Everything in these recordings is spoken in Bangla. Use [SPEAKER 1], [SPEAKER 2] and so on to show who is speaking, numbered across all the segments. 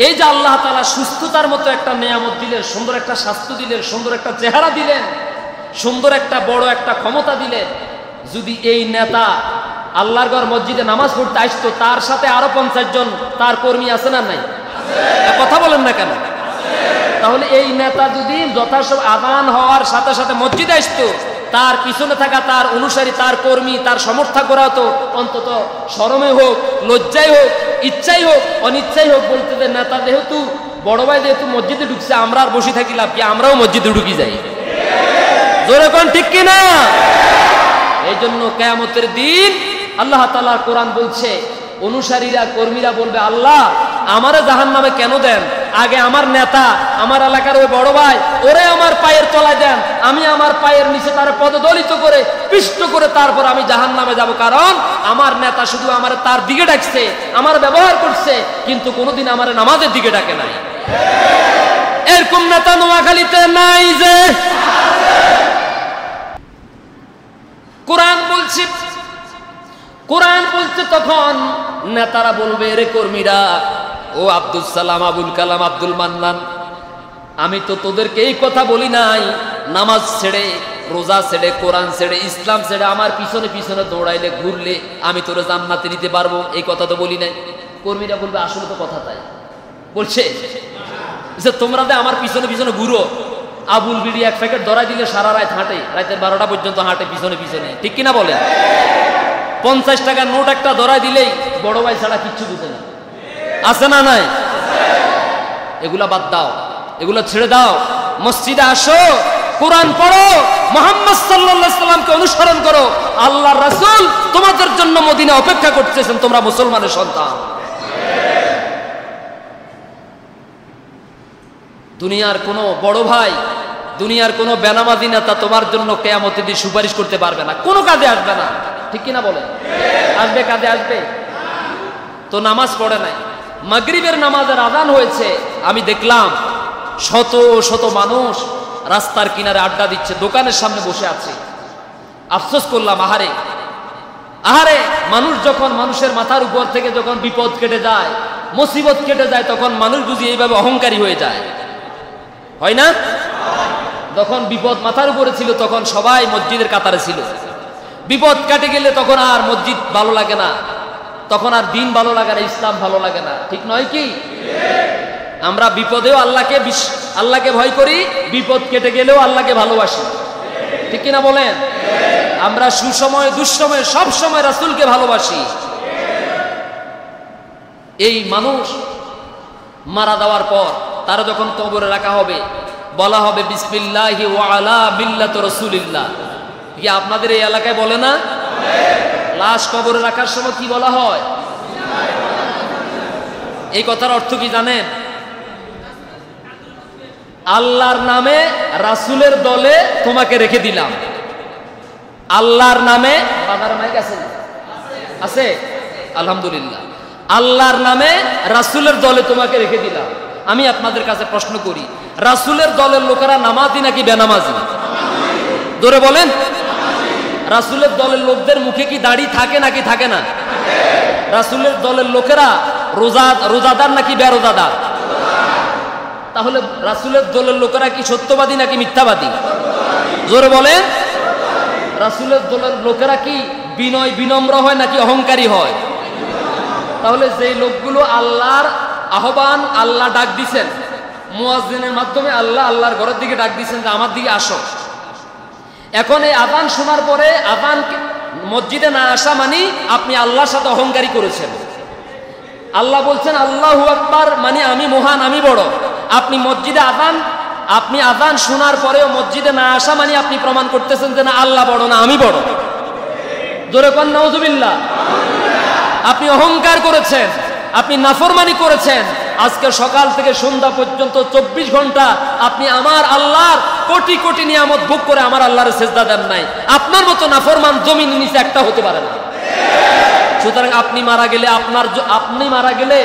[SPEAKER 1] এই যে আল্লাহ তাআলা সুস্থতার মতো একটা নিয়ামত দিলেন, সুন্দর একটা স্বাস্থ্য দিলেন, সুন্দর একটা চেহারা দিলেন, সুন্দর একটা বড় একটা ক্ষমতা দিলেন, যদি এই নেতা আল্লাহর ঘর মসজিদে নামাজ পড়তে আসতো, তার সাথে আরো 50 জন তার কর্মী আছে না নাই? কথা বলেন না কেন? তাহলে এই নেতা যদি যথাসময় আযান হওয়ার সাথে সাথে মসজিদে আসতো, তার পিছনে থাকা তার অনুসারী, তার কর্মী, তার সমর্থকরা তো অন্তত শরমে হোক, লজ্জায় হোক, ইচ্ছাই হোক, অনিচ্ছাই হোক বলতে যে নেতা যেহেতু বড় ভাই যেহেতু মসজিদে ঢুকছে, আমরা আর বসে থাকি লাভ কি, আমরাও মসজিদে ঢুকি যাই। জোরে কোন ঠিক কিনা? এই জন্য কিয়ামতের দিন আল্লাহ তাআলা কোরআন বলছে, অনুসারীরা কর্মীরা বলবে, আল্লাহ আমারে জাহান্নামে কেন দেন? আগে আমার নেতা, আমার এলাকার ওই বড় ভাই, ওরে আমার পায়ের তলায় দেন, আমি আমার পায়ের নিচে তার পদদলিত করে পিষ্ট করে তারপর আমি জাহান্নামে যাব। কারণ আমার নেতা শুধু আমার তার দিকে ডাকছে, আমার ব্যবহার করছে, কিন্তু কোনোদিন আমার নামাজের দিকে ডাকে নাই। এরকম নেতা নোয়াখালীতে নাই যে? কোরআন বলছে, কোরআন বলছে তখন নেতারা বলবে, রে কর্মীরা, ও আব্দুল সালাম, আবুল কালাম, আব্দুল মান্নান, আমি তো তোদেরকে এই কথা বলি নাই, নামাজ ছেড়ে, রোজা ছেড়ে, কোরআন ছেড়ে, ইসলাম ছেড়ে আমার পিছনে পিছনে দৌড়াইলে, ঘুরলে আমি তোরে জান্নাতে নিতে পারবো, এই কথা তো বলি নাই। কর্মীরা বলবে, আসলে তো কথা তাই বলছে যে তোমরা যে আমার পিছনে পিছনে ঘুরো, আবুল বিড়ি এক প্যাকেট ধরাই দিলে সারা রাত হাঁটে, রাতের 12টা পর্যন্ত হাঁটে পিছনে পিছনে, ঠিক কিনা বলে? 50 টাকার নোট একটা ধরাই দিলেই বড় ভাই ছাড়া কিচ্ছু বুঝে না, আছে না নাই? এগুলা বাদ দাও, এগুলা ছেড়ে দাও, মসজিদে আসো, কোরআন পড়ো, মুহাম্মদ সাল্লাল্লাহু আলাইহি সাল্লামকে অনুসরণ করো। আল্লাহর রাসূল তোমাদের জন্য মদিনা অপেক্ষা করতেছেন, তোমরা মুসলমানের সন্তান। দুনিয়ার কোনো বড় ভাই, দুনিয়ার কোনো বেনামাজি নেতা তোমার জন্য কিয়ামতের দিন সুপারিশ করতে পারবে না, কোনো কাজে আসবে না, ঠিক কিনা বলে? আসবে কাজে? আসবে তো। নামাজ পড়ে নাই, মাগরিবের নামাজের আযান হয়েছে, আমি দেখলাম শত শত মানুষ রাস্তার কিনারে আড্ডা দিচ্ছে, দোকানের সামনে বসে আছে। আফসোস করলাম, আহারে আহারে, মানুষ যখন মানুষের মাথার উপর থেকে যখন বিপদ কেটে যায়, মুসিবত কেটে যায়, তখন মানুষ বুঝি এইভাবে অহংকারী হয়ে যায়, হয় না? যখন বিপদ মাথার উপরে ছিল তখন সবাই মসজিদের কাতারে ছিল, বিপদ কাটে গেলে তখন আর মসজিদ ভালো লাগে না, তখন আর দিন ভালো লাগে না, ইসলাম ভালো লাগে না, ঠিক নয় কি? আমরা বিপদেও আল্লাহকে ভয় করি, বিপদ কেটে গেলেও আল্লাহকে ভালোবাসি, ঠিক কিনা বলেন? আমরা সুসময় দুঃসময় সব সময় রাসূলকে ভালোবাসি। এই মানুষ মারা যাওয়ার পর তারা যখন কবরে রাখা হবে, বলা হবে বিসমিল্লাহি ওয়া আলা মিল্লাতি রাসূলিল্লাহ। কি আপনাদের এই এলাকায় বলে না? লাশ কবরে রাখার সময় কি বলা হয়? এই কথার অর্থ কি জানেন? আল্লাহর নামে রাসূলের দলে তোমাকে রেখে দিলাম। আল্লাহর নামে, বাবার মাইক আছে? আছে, আলহামদুলিল্লাহ। আল্লাহর নামে রাসূলের দলে তোমাকে রেখে দিলাম। আমি আপনাদের কাছে প্রশ্ন করি, রাসূলের দলের লোকেরা নামাজি নাকি বেনামাজি? জোরে বলেন। রাসূলের দলের লোকদের মুখে কি দাড়ি থাকে নাকি থাকে না? রাসূলের দলের লোকেরা রোজাদার নাকি বেরোজাদার? তাহলে রাসূলের দলের লোকেরা কি সত্যবাদী নাকি মিথ্যাবাদী? জোরে বলেন। রাসূলের দলের লোকেরা কি বিনয় বিনম্র হয় নাকি অহংকারী হয়? তাহলে যেই লোকগুলো আল্লাহর আহ্বান, আল্লাহ ডাক দিছেন মুয়াজ্জিনের মাধ্যমে, আল্লাহর ঘরের দিকে ডাক দিছেন যে আমার দিকে আসো, এখন এই আযান শোনার পরে আযান মসজিদে না আসা মানে আপনি আল্লাহর সাথে অহংকারী করেছেন। আল্লাহ বলছেন আল্লাহু আকবার মানে আমি মহান, আমি বড়। আপনি মসজিদে আপনি আযান শোনার পরেও মসজিদে না আসা মানে আপনি প্রমাণ করতেছেন যে না আল্লাহ বড় না আমি বড়। জোরে কোন নাউজুবিল্লাহ। আপনি অহংকার করেছেন, আপনি নাফরমানি করেছেন। আজকে সকাল থেকে সন্ধ্যা পর্যন্ত 24 ঘন্টা আপনি আমার আল্লাহর কোটি কোটি নিয়ামত ভোগ করে আমার আল্লাহর সিজদা দেন নাই। আপনার মতো নাফরমান জমিনের নিচে একটা হতে পারে না। সুতরাং আপনি মারা গেলে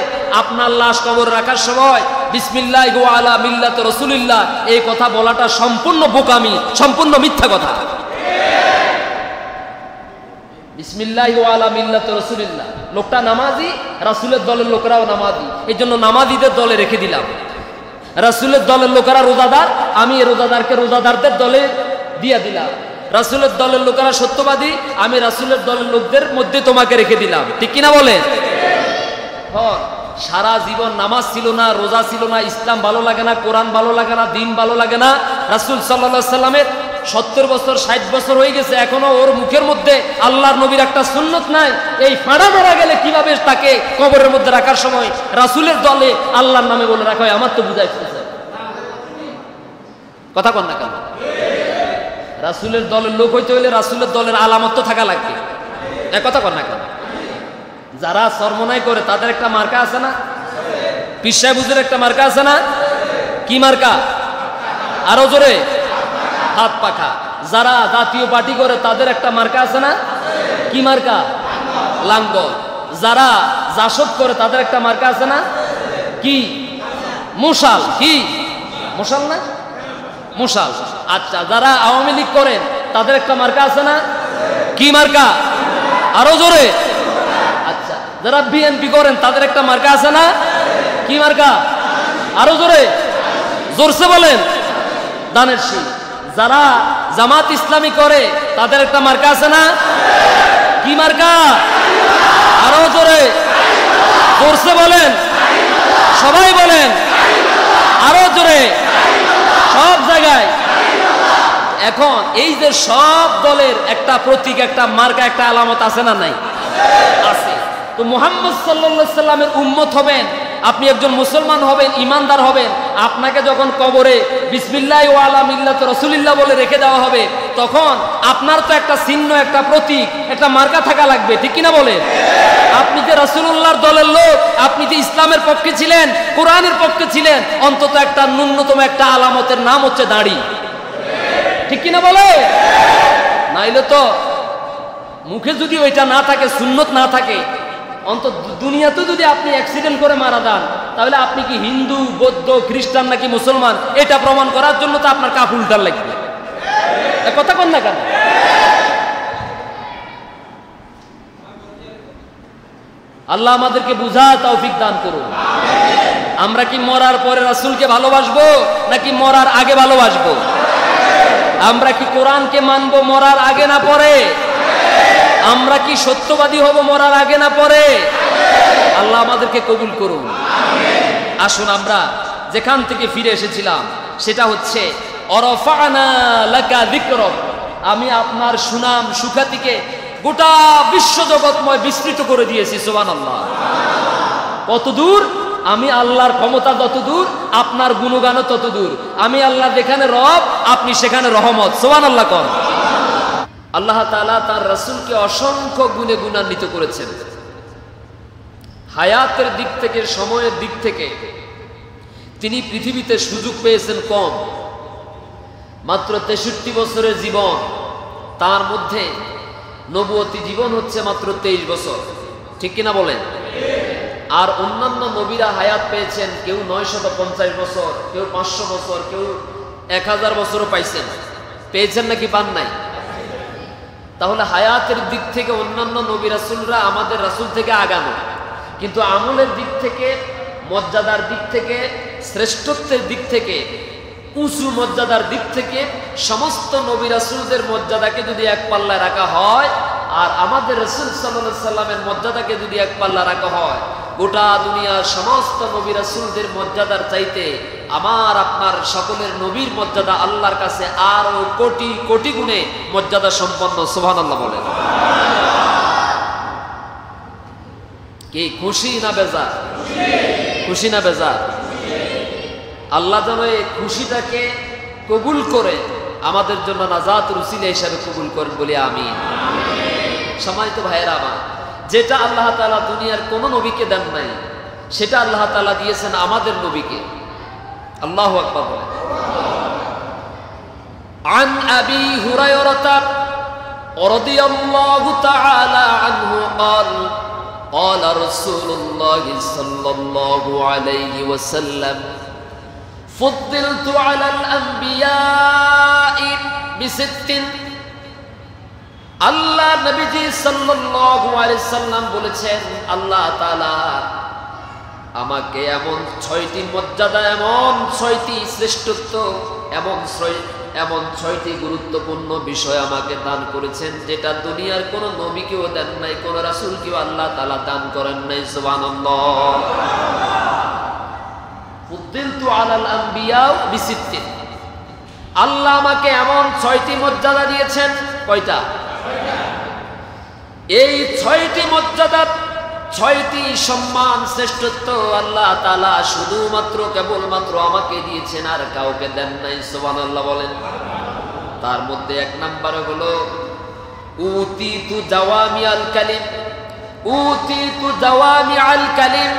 [SPEAKER 1] আপনার লাশ কবর রাখার সময় বিসমিল্লাহি ওয়া আলা মিল্লাতি রাসূলিল্লাহ এই কথা বলাটা সম্পূর্ণ বোকামি, সম্পূর্ণ মিথ্যা কথা। বিসমিল্লাহি ওয়া আলা মিল্লাতি রাসূলিল্লাহ। লোকটা নামাজি, রাসূলের দলের লোকেরাও নামাজি, এই জন্য নামাজিদের দলে রেখে দিলাম। রাসূলের দলের লোকেরা রোজাদার, আমি রোজাদারকে রোজাদারদের দলে দিয়ে দিলাম। রাসূলের দলের লোকেরা সত্যবাদী, আমি রাসূলের দলের লোকদের মধ্যে তোমাকে রেখে দিলাম। ঠিক কিনা বলেন? হ্যাঁ, সারা জীবন নামাজ ছিল না, রোজা ছিল না, ইসলাম ভালো লাগে না, কোরআন ভালো লাগে না, দিন ভালো লাগে না। রাসূল সাল্লাল্লাহু আলাইহি সাল্লামের 70 বছর 60 বছর হয়ে গেছে, এখনো ওর মুখের মধ্যে আল্লাহর নবীর একটা সুন্নত নাই। এই ফাঁড়া মারা গেলে কিভাবে তাকে কবরের মধ্যে রাখার সময় রাসূলের দলে আল্লাহর নামে বলে রাখা হয়? আমার তো বুঝাই ফেলছে। কথা কন না কেন? রাসূলের দলের লোক হইতে হইলে রাসূলের দলের আলামত তো থাকা লাগবে। কথা কন না কেন? যারা সরমনাই করে তাদের একটা মার্কা আছে না? পীর সাহেব হুজুরের একটা মার্কা আছে না? কি মার্কা? আরো জোরে, হাত পাখা। যারা জাতীয় পার্টি করে তাদের একটা মার্কা আছে না? কি মার্কা? লাঙ্গল। যারা জাসদ করে তাদের একটা মার্কা আছে না? কি? মশাল। কি মশাল না? মশাল। আচ্ছা, যারা আওয়ামী লীগ করেন তাদের একটা মার্কা আছে না? কি মার্কা? আরো জোরে। আচ্ছা, যারা বিএনপি করেন তাদের একটা মার্কা আছে না? কি মার্কা? আরো জোরে, জোরসে বলেন। দানের শীষ। যারা জামাত ইসলামী করে তাদের একটা মার্কা আছে না? কি মার্কা? আরো জোরে, জোরসে বলেন, সবাই বলেন, আরো জোরে, সব জায়গায়। এখন এই যে সব দলের একটা প্রতীক, একটা মার্কা, একটা আলামত আছে না? নাই? আছে। তো মুহাম্মদ সাল্লাল্লাহু আলাইহি সাল্লামের উম্মত হবেন, আপনি একজন মুসলমান হবেন, ইমানদার হবেন। আপনাকে যখন কবরে বিসমিল্লাহি ওয়া আলা মিল্লাতি রাসূলিল্লাহ বলে রেখে দেওয়া হবে, তখন আপনার তো একটা চিহ্ন, একটা প্রতীক, একটা মার্কা থাকা লাগবে। ঠিক কিনা বলে? আপনি যে রাসূলুল্লাহর দলের লোক, আপনি যে ইসলামের পক্ষে ছিলেন, কোরআনের পক্ষে ছিলেন, অন্তত একটা ন্যূনতম একটা আলামতের নাম হচ্ছে দাড়ি। ঠিক কিনা বলে? নাইলে তো মুখে যদি ওইটা না থাকে, সুন্নত না থাকে, অন্তত দুনিয়াতে যদি আপনি অ্যাক্সিডেন্ট করে মারা যান, তাহলে আপনি কি হিন্দু, বৌদ্ধ, খ্রিস্টান নাকি মুসলমান, এটা প্রমাণ করার জন্য তো আপনার কাপ উল্টার লাগবে। কথা কন না কেন? আল্লাহ আমাদেরকে বুঝা তৌফিক দান করুন। আমরা কি মরার পরে রাসূলকে ভালোবাসবো নাকি মরার আগে ভালোবাসবো? আমরা কি কোরআনকে মানবো মরার আগে না পরে? আমরা কি সত্যবাদী হব মরার আগে না পরে? আল্লাহ আমাদেরকে কবুল করুন। আসুন আমরা যেখান থেকে ফিরে এসেছিলাম সেটা হচ্ছে অরফানা লাকা যিকরক। আমি আপনার সুনাম সুখ্যাতিকে গোটা বিশ্বজগৎময় বিস্তৃত করে দিয়েছি। সুবহানাল্লাহ। কত দূর? আমি আল্লাহর ক্ষমতা যত দূর, আপনার গুণগানও তত দূর। আমি আল্লাহ যেখানে রব, আপনি সেখানে রহমত। সুবহানাল্লাহ কোন। আল্লাহ তাআলা তার রাসূলকে অসংখ্য গুণে গুণান্বিত করেছেন। হায়াতের দিক থেকে, সময়ের দিক থেকে তিনি পৃথিবীতে সুযোগ পেয়েছেন কম। মাত্র 63 বছরের জীবন, তার মধ্যে নবুয়তি জীবন হচ্ছে মাত্র 23 বছর। ঠিক কিনা বলেন? আর অন্যান্য নবীরা হায়াত পেয়েছেন, কেউ 950 বছর, কেউ 500 বছর, কেউ 1000 বছরও পাইছেন। পেয়েছেন নাকি পান নাই? তাহলে হায়াতের দিক থেকে অন্যান্য নবী রাসূলরা আমাদের রাসূল থেকে আগানো, কিন্তু আমলের দিক থেকে, মর্যাদার দিক থেকে, শ্রেষ্ঠত্বের দিক থেকে, উঁচু মর্যাদার দিক থেকে সমস্ত নবী রাসূলদের মর্যাদাকে যদি এক পাল্লায় রাখা হয়, আর আমাদের রাসূল সাল্লাল্লাহু আলাইহি সাল্লামের মর্যাদাকে যদি এক পাল্লা রাখা হয়, গোটা দুনিয়ার সমস্ত নবী রাসূলদের মর্যাদার চাইতে আমার আপনার সকলের নবীর মর্যাদা আল্লাহর কাছে আরো কোটি কোটি গুণে মর্যাদা সম্পন্ন। সুবহানাল্লাহ বলেন। কি খুশি না বেজার? খুশি না বেজার? আল্লাহ যেন এই খুশিটাকে কবুল করে আমাদের জন্য নাজাতের উসিলা হিসাবে কবুল করেন বলি আমিন। সম্মানিত ভাইয়েরা আমার, যেটা আল্লাহ তাআলা দুনিয়ার কোন নবীকে দেন নাই, সেটা আল্লাহ তাআলা দিয়েছেন আমাদের নবীকে। আল্লাহু আকবার বলেন। আন আবি হুরায়রা রাদিয়াল্লাহু তাআলা আনহু قال قال رسول الله صلى الله عليه وسلم فضلت على الأنبياء بست আল্লাহ নবীজি সাল্লাল্লাহু আলাইহি সাল্লাম বলেছেন, আল্লাহ তাআলা আমাকে এমন 6টি মর্যাদা, এমন 6টি শ্রেষ্ঠত্ব, এমন 6টি গুরুত্বপূর্ণ বিষয় আমাকে দান করেছেন, যেটা দুনিয়ার কোন নবীকেও দেন নাই, কোন রাসূলকেও আল্লাহ তাআলা দান করেন নাই। সুবহানাল্লাহ। ফুদ্দিলতু আলাল আম্বিয়া বিসিত্তিন। আল্লাহ আমাকে এমন 6টি মর্যাদা দিয়েছেন। কয়টা? এই 6টি মর্যাদা, 6টি সম্মান, শ্রেষ্ঠত্ব আল্লাহ তাআলা শুধুমাত্র কেবলমাত্র আমাকে দিয়েছেন, আর কাউকে দেন নাই। সুবহানাল্লাহ বলেন। তার মধ্যে 1 নম্বরে হলো উতিতু জাওয়ামিআল কালিম। উতিতু জাওয়ামিআল কালিম।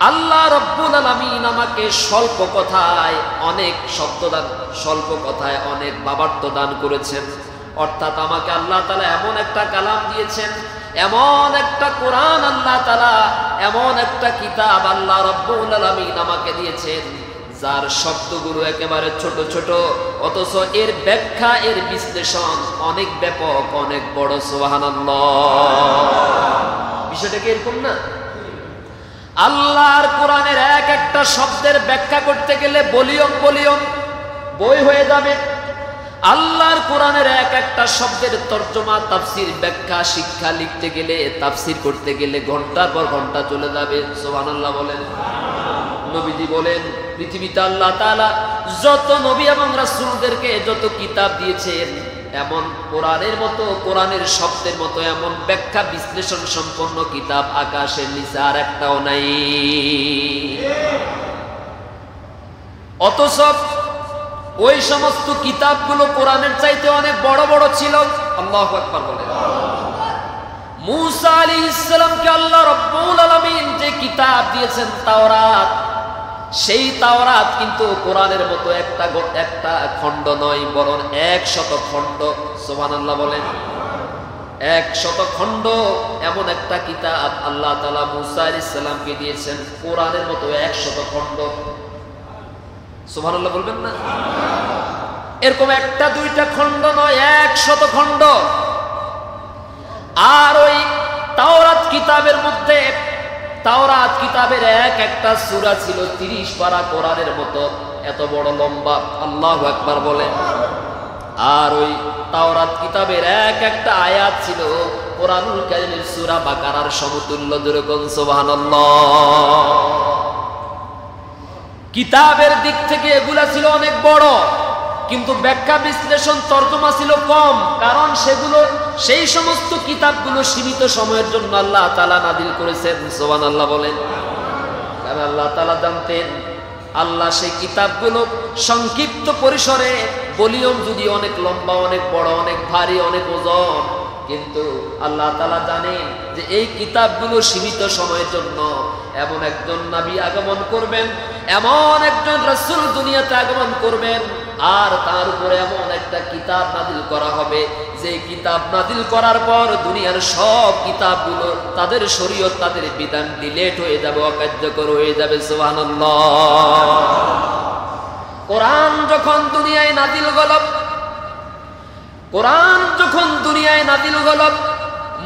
[SPEAKER 1] আল্লাহ রাব্বুল আলামিন আমাকে স্বল্প কথায় অনেক শব্দ দান, স্বল্প কথায় অনেক ভাবার্থ দান করেছেন। অর্থাৎ আমাকে আল্লাহ তাআলা এমন একটা কালাম দিয়েছেন, এমন একটা কোরআন আল্লাহ তাআলা, এমন একটা কিতাব আল্লাহ রাব্বুল আলামিন আমাকে দিয়েছেন, যার শব্দগুলো একেবারে ছোট ছোট, অথচ এর ব্যাখ্যা, এর বিশ্লেষণ অনেক ব্যাপক, অনেক বড়। সুবহানাল্লাহ। বিষয়টা কি এরকম না? আল্লাহর কোরআনের এক একটা শব্দের ব্যাখ্যা করতে গেলে ভলিউম বই হয়ে যাবে। আল্লাহর কোরআনের এক একটা শব্দের তর্জমা, তাফসীর, ব্যাখ্যা, শিক্ষা লিখতে গেলে, তাফসীর করতে গেলে ঘন্টার পর ঘন্টা চলে যাবে। সুবহানাল্লাহ বলেন। নবীজি বলেন, পৃথিবীতে আল্লাহ তাআলা যত নবী এবং রাসূলদেরকে যত কিতাব দিয়েছেন, এমন কোরআনের মতো, কোরআনের শব্দের মতো এমন ব্যাখ্যা বিশ্লেষণ সম্পন্ন কিতাব আকাশের নিচে আর একটাও নাই। অথচ ওই সমস্ত কিতাবগুলো কোরআনের চাইতে অনেক বড় বড় ছিল। আল্লাহু আকবার বলেন। মূসা আলাইহিস সালামকে আল্লাহ রাব্বুল আলামিন যে কিতাব দিয়েছেন তাওরাত, সেই তাওরাত কিন্তু কোরআনের মতো একটা খণ্ড নয়, বরং 100 খণ্ড। সুবহানাল্লাহ বলেন। 100 খণ্ড এমন একটা কিতাব আল্লাহ তাআলা মূসা আলাইহিস সালামকে দিয়েছেন, কোরআনের মতো 100 খণ্ড। সুবহানাল্লাহ বলবেন না? এরকম একটা দুইটা খণ্ড নয়, 100 খণ্ড। আর ওই তাওরাত কিতাবের মধ্যে, তাওরাত কিতাবের এক একটা সূরা ছিল 30 পারা কোরআনের মতো এত বড় লম্বা। আল্লাহু আকবার বলে। আর ওই তাওরাত কিতাবের এক একটা আয়াত ছিল কোরআনুল কারীমের সূরা বাকারার সমতুল্য। যেরকম সুবহানাল্লাহ। কিতাবের দিক থেকে এগুলা ছিল অনেক বড়, কিন্তু ব্যাখ্যা, বিশ্লেষণ, তর্জমা ছিল কম। কারণ সেগুলো, সেই সমস্ত কিতাবগুলো সীমিত সময়ের জন্য আল্লাহ তাআলা নাযিল করেছেন। সুবহানাল্লাহ বলেন। কারণ আল্লাহ তাআলা জানতেন, আল্লাহ সেই কিতাবগুলো সংক্ষিপ্ত পরিসরে, ভলিউম যদি অনেক লম্বা, অনেক বড়, অনেক ভারী, অনেক ওজন, কিন্তু আল্লাহ তাআলা জানেন যে এই কিতাবগুলো সীমিত সময়ের জন্য এমন একজন নবী আগমন করবেন, এমন একজন রাসূল দুনিয়াতে আগমন করবেন, আর তার উপরে এমন একটা কিতাব নাযিল করা হবে, যে কিতাব নাযিল করার পর দুনিয়ার সব কিতাবগুলো, তাদের শরীয়ত, তাদের বিধান ডিলেট হয়ে যাবে, অকার্যকর হয়ে যাবে। সুবহানাল্লাহ। কোরআন যখন দুনিয়ায় নাযিল হলো, কোরআন যখন দুনিয়ায় নাযিল হলো,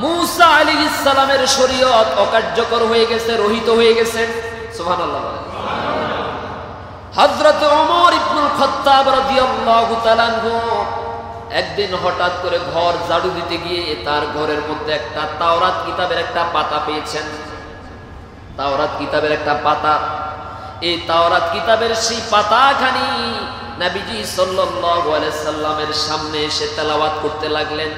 [SPEAKER 1] মূসা আলাইহিস সালামের শরীয়ত অকার্যকর হয়ে গেছে, রহিত হয়ে গেছে। সুবহানাল্লাহ। হযরত ওমর ইবনুল খাত্তাব রাদিয়াল্লাহু তাআলা আনহু একদিন হঠাৎ করে ঘর ঝাড়ু দিতে গিয়ে তার ঘরের মধ্যে একটা তাওরাত কিতাবের একটা পাতা পেয়েছেন। তাওরাত কিতাবের একটা পাতা। এই তাওরাত কিতাবের সেই পাতাখানি নবীজি সাল্লাল্লাহু আলাইহি সাল্লামের সামনে এসে তেলাওয়াত করতে লাগলেন,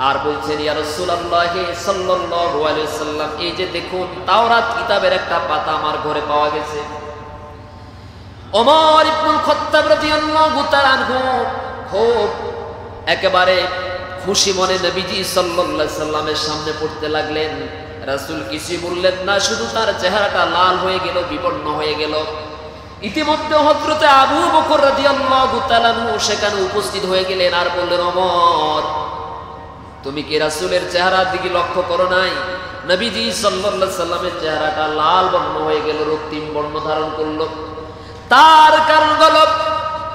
[SPEAKER 1] আর বলছেন, ইয়া রাসূলুল্লাহ সাল্লাল্লাহু আলাইহি সাল্লাম, এই যে দেখুন তাওরাত কিতাবের একটা পাতা আমার ঘরে পাওয়া গেছে। ওমর ইবনুল খাত্তাব রাদিয়াল্লাহু তাআলা আনহু খুব একেবারে খুশি মনে নবীজি সাল্লাল্লাহু আলাইহি সাল্লামের সামনে পড়তে লাগলেন। রাসূল কিছু বললেন না, শুধু তার চেহারাটা লাল হয়ে গেল, বিবর্ণ হয়ে গেল। ইতিমধ্যে হযরত আবু বকর রাদিয়াল্লাহু তাআলা আনহু সেখানে উপস্থিত হয়ে গেলেন, আর বললেন, ওমর, তুমি কি রাসূলের চেহারার দিকে লক্ষ্য করো নাই? নবীজি সাল্লাল্লাহু আলাইহি সাল্লামের চেহারাটা লাল বর্ণ হয়ে গেল, রক্তিম বর্ণ ধারণ করলো। তার কারণ হলো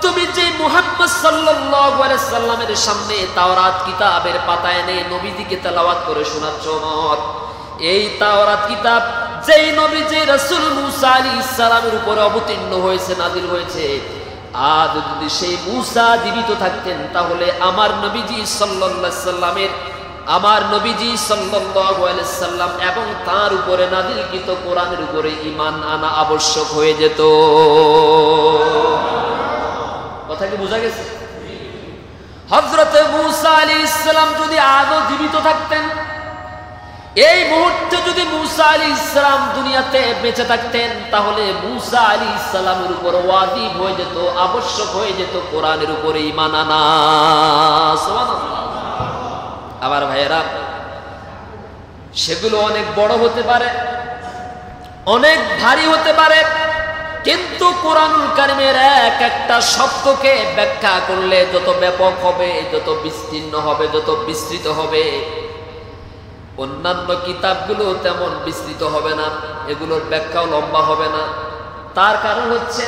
[SPEAKER 1] তুমি যে মুহাম্মদ সাল্লাল্লাহু আলাইহি সাল্লামের সামনে তাওরাত কিতাবের পাতায় এনে নবীজিকে তেলাওয়াত করে শোনাচ্ছ, এই তাওরাত কিতাব যেই নবী যে রাসূল মুসা আলাইহিস সালামের উপরে অবতীর্ণ হয়েছে, নাযিল হয়েছে, আজ যদি সেই মুসা জীবিত থাকতেন তাহলে আমার নবীজি সাল্লাল্লাহু আলাইহি সাল্লাম এবং তার উপরে নাযিলকৃত কোরআনের উপরে ঈমান আনা আবশ্যক হয়ে যেত। কথা কি বোঝা গেছে? হযরত মুসা আলাইহিস সালাম যদি আজও জীবিত থাকতেন, এই মুহূর্তে যদি মুসা আলাইহিস সালাম দুনিয়াতে বেঁচে থাকতেন, তাহলে মুসা আলাইহিস সালামের উপর ওয়াজিব হয়ে যেত, আবশ্যক হয়ে যেত কোরআনের উপরে ঈমান আনা। সুবহানাল্লাহ। আমার ভাইয়েরা, সেগুলো অনেক বড় হতে পারে, অনেক ভারী হতে পারে, কিন্তু কোরআনুল কারীমের এক একটা শব্দকে ব্যাখ্যা করলে যত ব্যাপক হবে, যত বিস্তীর্ণ হবে, যত বিস্তৃত হবে, অন্যান্য কিতাবগুলো তেমন বিস্তৃত হবে না, এগুলোর ব্যাখ্যাও লম্বা হবে না। তার কারণ হচ্ছে,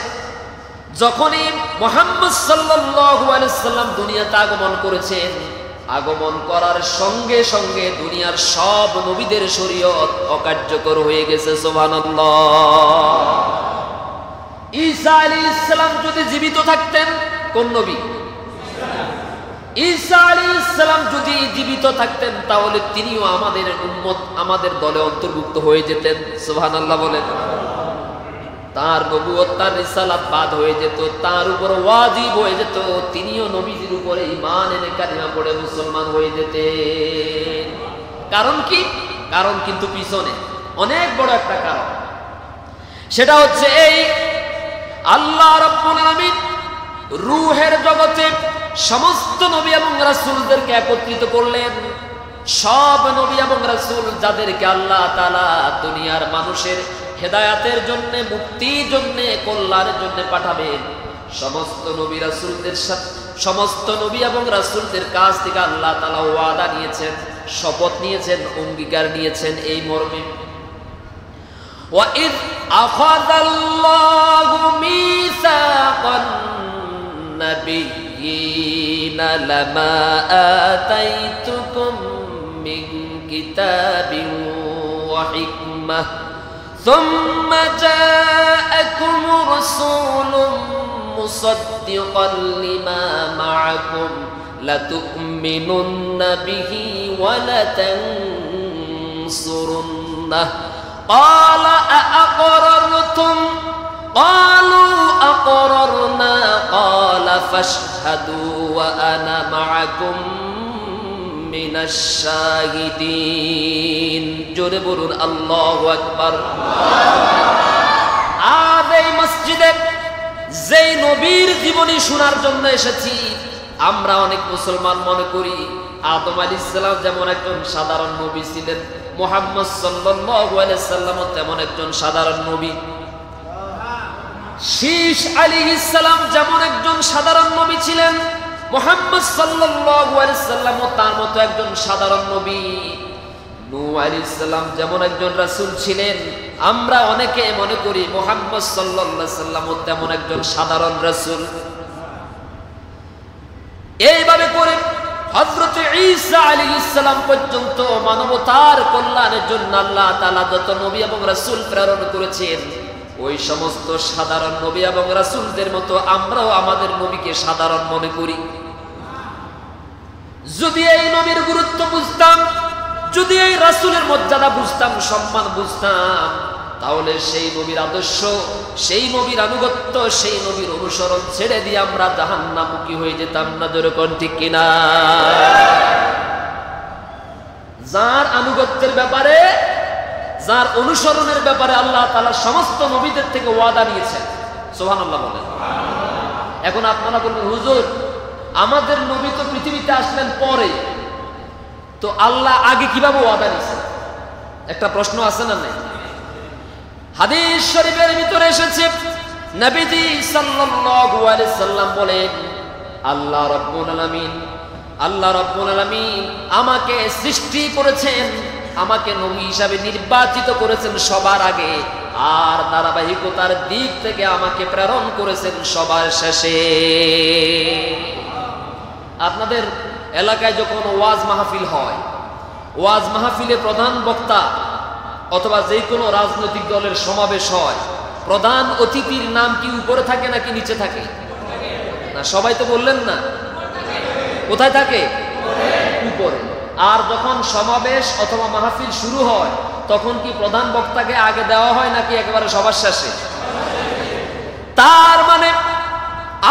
[SPEAKER 1] যখনই মুহাম্মদ সাল্লাল্লাহু আলাইহি সাল্লাম দুনিয়াতে আগমন করেছেন, আগমন করার সঙ্গে সঙ্গে দুনিয়ার সব নবীদের শরীয়ত অকার্যকর হয়ে গেছে। সুবহানাল্লাহ। ঈসা আলাইহিস সালাম যদি জীবিত থাকতেন, কোন নবী? ঈসা আলাইহিস সালাম যদি জীবিত থাকতেন তাহলে তিনিও আমাদের উম্মত, আমাদের দলে অন্তর্ভুক্ত হয়ে যেতেন। সুবহানাল্লাহ বলেন। তার নবুয়ত, তার রিসালাত বাদ হয়ে যেত, তার উপর ওয়াজিব হয়ে যেত, তিনিও নবীজির উপরে ঈমান এনে কালিমা পড়ে মুসলমান হয়ে যেতেন। কারণ কি? কারণ কিন্তু পিছনে অনেক বড় একটা কারণ। সেটা হচ্ছে এই, আল্লাহ রাব্বুল আলামিন রূহের জগতে সমস্ত নবী এবং রাসূলদেরকে একত্রিত করলেন। সব নবী এবং রাসূল যাদেরকে আল্লাহ তাআলা দুনিয়ার মানুষের হেদায়াতের জন্য, মুক্তির জন্য, কল্যাণের জন্য পাঠাবেন, সমস্ত নবী রাসূলদের সাথে, সমস্ত নবী এবং রাসূলদের কাছ থেকে আল্লাহ তাআলা ওয়াদা নিয়েছেন, শপথ নিয়েছেন, অঙ্গীকার নিয়েছেন এই মর্মে, وَإِذْ أَخَذَ اللَّهُ مِيثَاقَ النَّبِيِّينَ لَمَا آتَيْتُكُم مِّن كِتَابٍ وَحِكْمَةٍ ثُمَّ جَاءَكُمْ رَسُولٌ مُصَدِّقًا لِّمَا مَعَكُمْ لَتُؤْمِنُنَّ بِهِ وَلَتَنصُرُنَّهُ قال أأقررتم قالوا أقررنا قال فاشهدوا وأنا معكم من الشاهدين জোরে বলুন আল্লাহু আকবার। আজ এই মসজিদে যেই নবীর জীবনী শোনার জন্য এসেছি, আমরা অনেক মুসলমান মনে করি আদম আলাইহিস সালাম যেমন একজন সাধারণ নবী ছিলেন, মুহাম্মদ সাল্লাল্লাহু আলাইহি সাল্লাম তেমন একজন সাধারণ নবী, শীশ আলাইহিস সালাম যেমন একজন সাধারণ নবী ছিলেন, মুহাম্মদ সাল্লাল্লাহু আলাইহি সাল্লাম তার মতো একজন সাধারণ নবী, নূহ আলাইহিস সালাম যেমন একজন রাসূল ছিলেন, আমরা অনেকে মনে করি মুহাম্মদ সাল্লাল্লাহু আলাইহি সাল্লাম তেমন একজন সাধারণ রাসূল। এইভাবে করে হযরত ঈসা আলাইহিস সালাম পর্যন্ত মানবতার কল্যাণের জন্য আল্লাহ তাআলা যত নবী এবং রাসূল প্রেরণ করেছেন, ওই সমস্ত সাধারণ নবী এবং রাসূলদের মতো আমরাও আমাদের নবীকে সাধারণ মনে করি। যদি এই নবীর গুরুত্ব বুঝতাম, যদি এই রাসূলের মর্যাদা বুঝতাম, সম্মান বুঝতাম, তাহলে সেই নবীর আদর্শ, সেই নবীর আনুগত্য, সেই নবীর অনুসরণ ছেড়ে দিয়ে আমরা জাহান্নামমুখী হয়ে যেতাম না। জোরে কোন ঠিক কিনা? যার আনুগত্যের ব্যাপারে, যার অনুসরণের ব্যাপারে আল্লাহ তাআলা সমস্ত নবীদের থেকে ওয়াদা নিয়েছেন। সুবহানাল্লাহ বলেন। এখন আপনারা বলবেন, হুজুর আমাদের নবী তো পৃথিবীতে আসলেন পরে, তো আল্লাহ আগে কিভাবে ওয়াদা নিয়েছেন? একটা প্রশ্ন আছে না? নাই? হাদিস শরীফের ভিতরে এসেছে, নবীজি সাল্লাল্লাহু আলাইহি সাল্লাম বলেন, আল্লাহ রাব্বুল আলামিন আমাকে সৃষ্টি করেছেন, আমাকে নবী হিসাবে নির্বাচিত করেছেন সবার আগে, আর ধারাবাহিকতার দিক থেকে আমাকে প্রেরণ করেছেন সবার শেষে। আপনাদের এলাকায় যখন ওয়াজ মাহফিল হয়, ওয়াজ মাহফিলে প্রধান বক্তা অথবা যে কোনো রাজনৈতিক দলের সমাবেশ হয়, প্রধান অতিথির নাম কি উপরে থাকে নাকি নিচে থাকে? না, সবাই তো বললেন না। কোথায় থাকে? উপরে। আর যখন সমাবেশ অথবা মাহফিল শুরু হয় তখন কি প্রধান বক্তাকে আগে দেওয়া হয় নাকি একেবারে সবার শেষে? তার মানে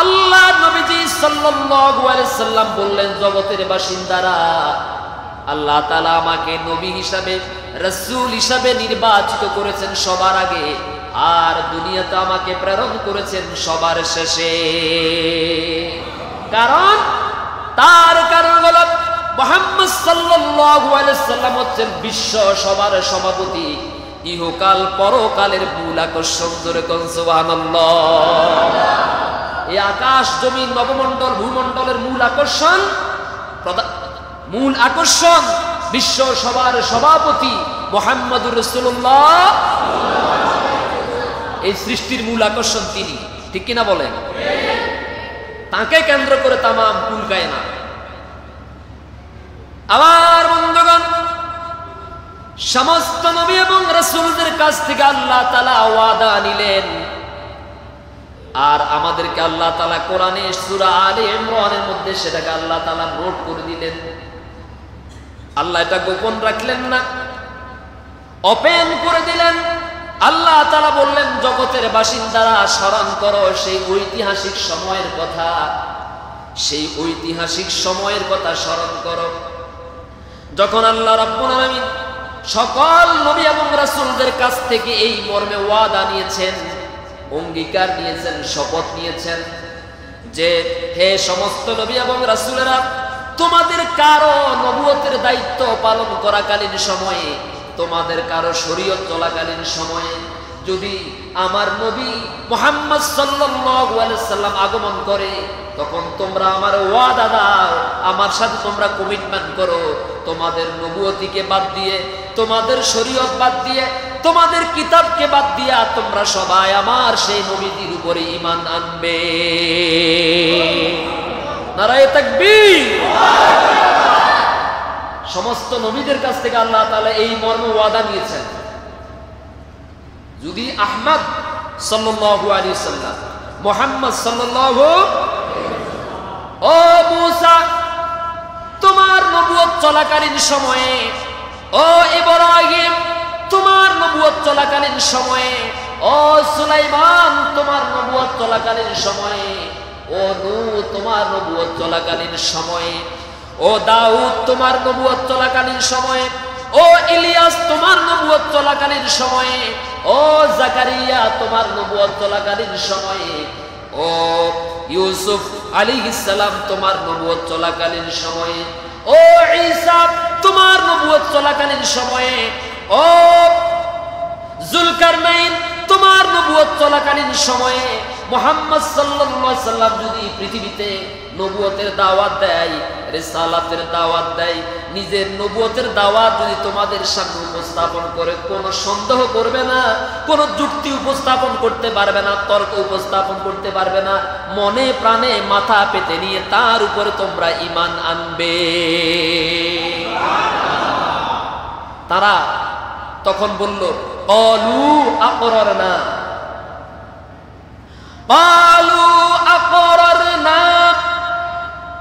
[SPEAKER 1] আল্লাহ নবীজি সাল্লাল্লাহু আলাইহি সাল্লাম বললেন, জগতের বাসিন্দারা, আল্লাহ তাআলা আমাকে নবী হিসাবে, রাসূল হিসাবে নির্বাচিত করেছেন সবার আগে, আর দুনিয়াতে আমাকে প্রেরণ করেছেন সবার শেষে। তার কারণ হলো মুহাম্মদ সাল্লাল্লাহু আলাইহি সাল্লাম হচ্ছেন বিশ্ব সবার সভাপতি, ইহকাল পরকালের মূল আকর্ষণ। জোরে কোন সুবহানাল্লাহ। এই আকাশ জমিন নবমণ্ডল ভূমণ্ডলের মূল আকর্ষণ বিশ্ব সবার সভাপতি মুহাম্মদুর রাসূলুল্লাহ। এই সৃষ্টির মূল আকর্ষণ তিনি, ঠিক কিনা বলেন? তাকে কেন্দ্র করে তামাম কুল কায়নাত। আবার বন্ধুগণ, সমস্ত নবী এবং রাসূলদের কাছ থেকে আল্লাহ তাআলা ওয়াদা নিলেন, আর আমাদেরকে আল্লাহ তাআলা কোরআনে সূরা আলে ইমরানের মধ্যে সেটাকে আল্লাহ তাআলা নোট করে দিলেন। আল্লাহ এটা গোপন রাখলেন না, ওপেন করে দিলেন। আল্লাহ তাআলা বললেন, জগতের বাসিন্দারা স্মরণ করো সেই ঐতিহাসিক সময়ের কথা, সেই ঐতিহাসিক সময়ের কথা স্মরণ করো যখন আল্লাহ রাব্বুল আলামিন সকল নবী এবং রাসূলদের কাছ থেকে এই মর্মে ওয়াদা নিয়েছেন, অঙ্গীকার নিয়েছেন, শপথ নিয়েছেন যে হে সমস্ত নবী এবং রাসূলেরা, তোমাদের কারো নবুয়তের দায়িত্ব পালন করাকালীন সময়ে, তোমাদের কারো শরীয়ত চলাকালীন সময়ে যদি আমার নবী মুহাম্মদ সাল্লাল্লাহু আলাইহি সাল্লাম আগমন করে, তখন তোমরা আমার ওয়াদা দাও, আমার সাথে তোমরা কমিটমেন্ট করো, তোমাদের নবুয়তিকে বাদ দিয়ে, তোমাদের শরীয়ত বাদ দিয়ে, তোমাদের কিতাবকে বাদ দিয়া তোমরা সবাই আমার সেই নবীদের উপরে ঈমান আনবে। নারায়ে তাকবীর। সমস্ত নবীদের কাছ থেকে আল্লাহ তাআলা এই মর্মে ওয়াদা নিয়েছেন, যদি আহমদ সাল্লাল্লাহু আলাইহি সাল্লাম, মুহাম্মদ সাল্লাল্লাহু, ও মূসা তোমার নবুয়ত চলাকালীন সময়ে, ও ইব্রাহিম তোমার নবুয়ত চলাকালীন সময়ে, ও সুলাইমান তোমার নবুয়ত চলাকালীন সময়ে, ও নূহ তোমার নবুয়ত চলাকালীন সময়ে, ও দাউদ তোমার নবুয়ত চলাকালীন সময়ে, ও ইলিয়াস তোমার নবুয়ত চলাকালীন সময়ে, ও জাকারিয়া তোমার নবুয়ত চলাকালীন সময়ে, ও ইউসুফ আলাইহিস সালাম তোমার নবুয়ত চলাকালীন সময়ে, ও ঈসা তোমার নবুয়ত চলাকালীন সময়ে, ও যুলকারনাইন তোমার নবুয়ত চলাকালীন সময়ে, মুহাম্মদ সাল্লাল্লাহু আলাইহি সাল্লাম যদি পৃথিবীতে নবুয়তের দাওয়াত দেয়, রিসালাতের দাওয়াত দেয়, নিজের নবুয়তের দাওয়াত যদি তোমাদের সামনে উপস্থাপন করে, কোনো সন্দেহ করবে না, কোনো যুক্তি উপস্থাপন করতে পারবে না, তর্ক উপস্থাপন করতে পারবে না, মনে প্রাণে মাথা পেতে নিয়ে তার উপরে তোমরা ঈমান আনবে। তারা তখন বলল, ক্বালু আকরারনা, ক্বালু আকরারনা,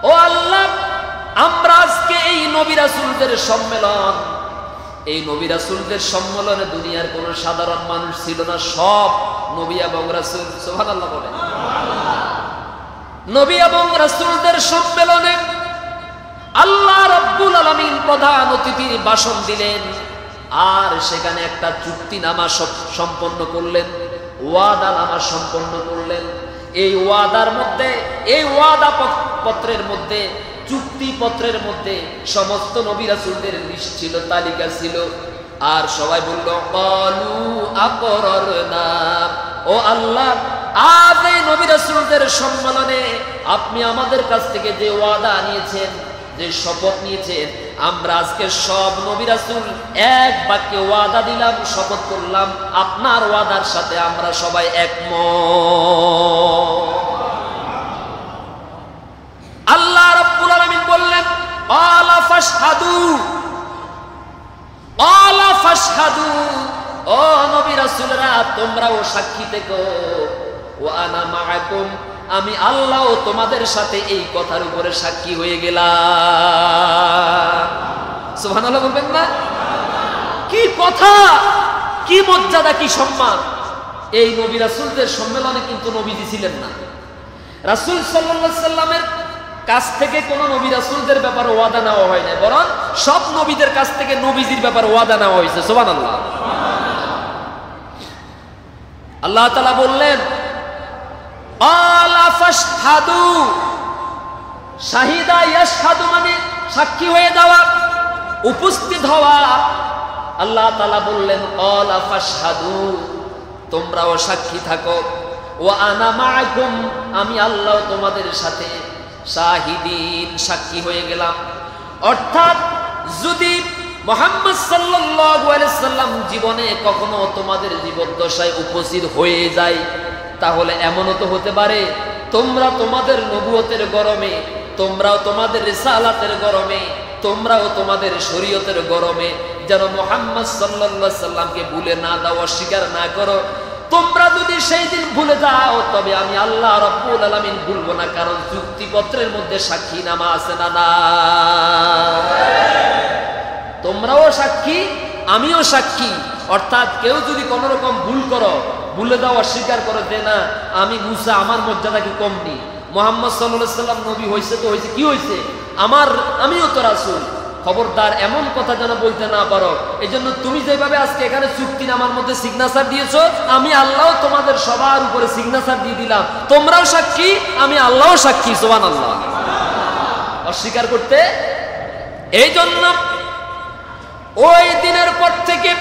[SPEAKER 1] ও আল্লাহ আমরা আজকে এই নবী রাসূলদের সম্মেলন, এই নবী রাসূলদের সম্মেলনে দুনিয়ার কোন সাধারণ মানুষ ছিল না, সব নবী এবং রাসূল। সুবহানাল্লাহ বলেন। নবী এবং রাসূলদের সম্মেলনে আল্লাহ রাব্বুল আলামিন প্রধান অতিথির ভাষণ দিলেন, আর সেখানে একটা চুক্তিনামা সম্পন্ন করলেন, ওয়াদানামা সম্পন্ন করলেন। এই ওয়াদার মধ্যে, এই ওয়াদা পত্রের মধ্যে, চুক্তিপত্রের মধ্যে সমস্ত নবী রাসূলদের লিস্ট ছিল, তালিকা ছিল। আর সবাই বলল, ক্বালু আকরারনা, ও আল্লাহ আজ এই নবী রাসূলদের সম্মেলনে আপনি আমাদের কাছ থেকে যে ওয়াদা নিয়েছেন, যে শপথ নিয়েছেন, আমরা আজকে সব নবী রাসূল এক বাক্যে ওয়াদা দিলাম, শপথ করলাম, আপনার ওয়াদার সাথে আমরা সবাই একমত। আল্লাহ রাব্বুল আলামিন বললেন, আলা ফাশহাদু, আলা ফাশহাদু, ও নবী রাসূলরা তোমরাও সাক্ষী থেকো, ওয়া আনা মাআকুম, আমি আল্লাহ তোমাদের সাথে এই কথার উপরে সাক্ষী হয়ে গেলাম। সুবহানাল্লাহ বলবেন না? কি কথা, কি মর্যাদা, কি সম্মান! এই নবী রাসূলদের সম্মেলনে কিন্তু নবীজি ছিলেন না। রাসূল সাল্লাল্লাহু আলাইহি সাল্লামের কাছ থেকে কোন নবী রাসূলদের ব্যাপারে ওয়াদা নেওয়া হয় না, বরং সব নবীদের কাছ থেকে নবীজির ব্যাপারে ওয়াদা নেওয়া হয়েছে। সুবহানাল্লাহ। আল্লাহ তাআলা বললেন, আলা ফাশহাদু, শাহিদা ইয়াশহাদু মানে সাক্ষী হয়ে যাওয়া, উপস্থিত হওয়া। আল্লাহ তাআলা বললেন, আলা ফাশহাদু, তোমরাও সাক্ষী থাকো, ওয়া আনা মাআকুম, আমি আল্লাহ তোমাদের সাথে শাহিদিন, সাক্ষী হয়ে গেলাম। অর্থাৎ যদি মুহাম্মদ সাল্লাল্লাহু আলাইহি সাল্লাম জীবনে কখনো তোমাদের জীবদ্দশায় উপস্থিত হয়ে যায়, তাহলে এমনও তো হতে পারে তোমরা তোমাদের নবুয়তের গরমে, তোমরাও তোমাদের রিসালাতের গরমে, তোমরাও তোমাদের শরীয়তের গরমে যেন মুহাম্মদ সাল্লাল্লাহু আলাইহি সাল্লামকে ভুলে না দাও, অস্বীকার না করো। তোমরা যদি সেই দিন ভুলে যাও, তবে আমি আল্লাহ রাব্বুল আলামিন ভুলবো না, কারণ চুক্তিপত্রের মধ্যে সাক্ষীনামা আছে না? না, তোমরাও সাক্ষী, আমিও সাক্ষী। অর্থাৎ কেউ যদি কোন রকম ভুল করো, ভুলে দাও, অস্বীকার করো যে না আমি মুসা, আমার মর্যাদা কি কম নেই, মুহাম্মদ সাল্লাল্লাহু আলাইহি সাল্লাম নবী হয়েছে তো হয়েছে, কি হয়েছে, আমিও তো রাসূল, খবরদার এমন কথা যেন বলতে না পারো। এই জন্য তুমি যেভাবে আজকে এখানে চুক্তিনামার মধ্যে সিগনেচার দিয়েছো, আমি আল্লাহ তোমাদের সবার উপরে সিগনেচার দিয়ে দিলাম, তোমরাও সাক্ষী, আমি আল্লাহও সাক্ষী। সুবহানাল্লাহ। অস্বীকার করতে, এই জন্য ওই দিনের পর থেকে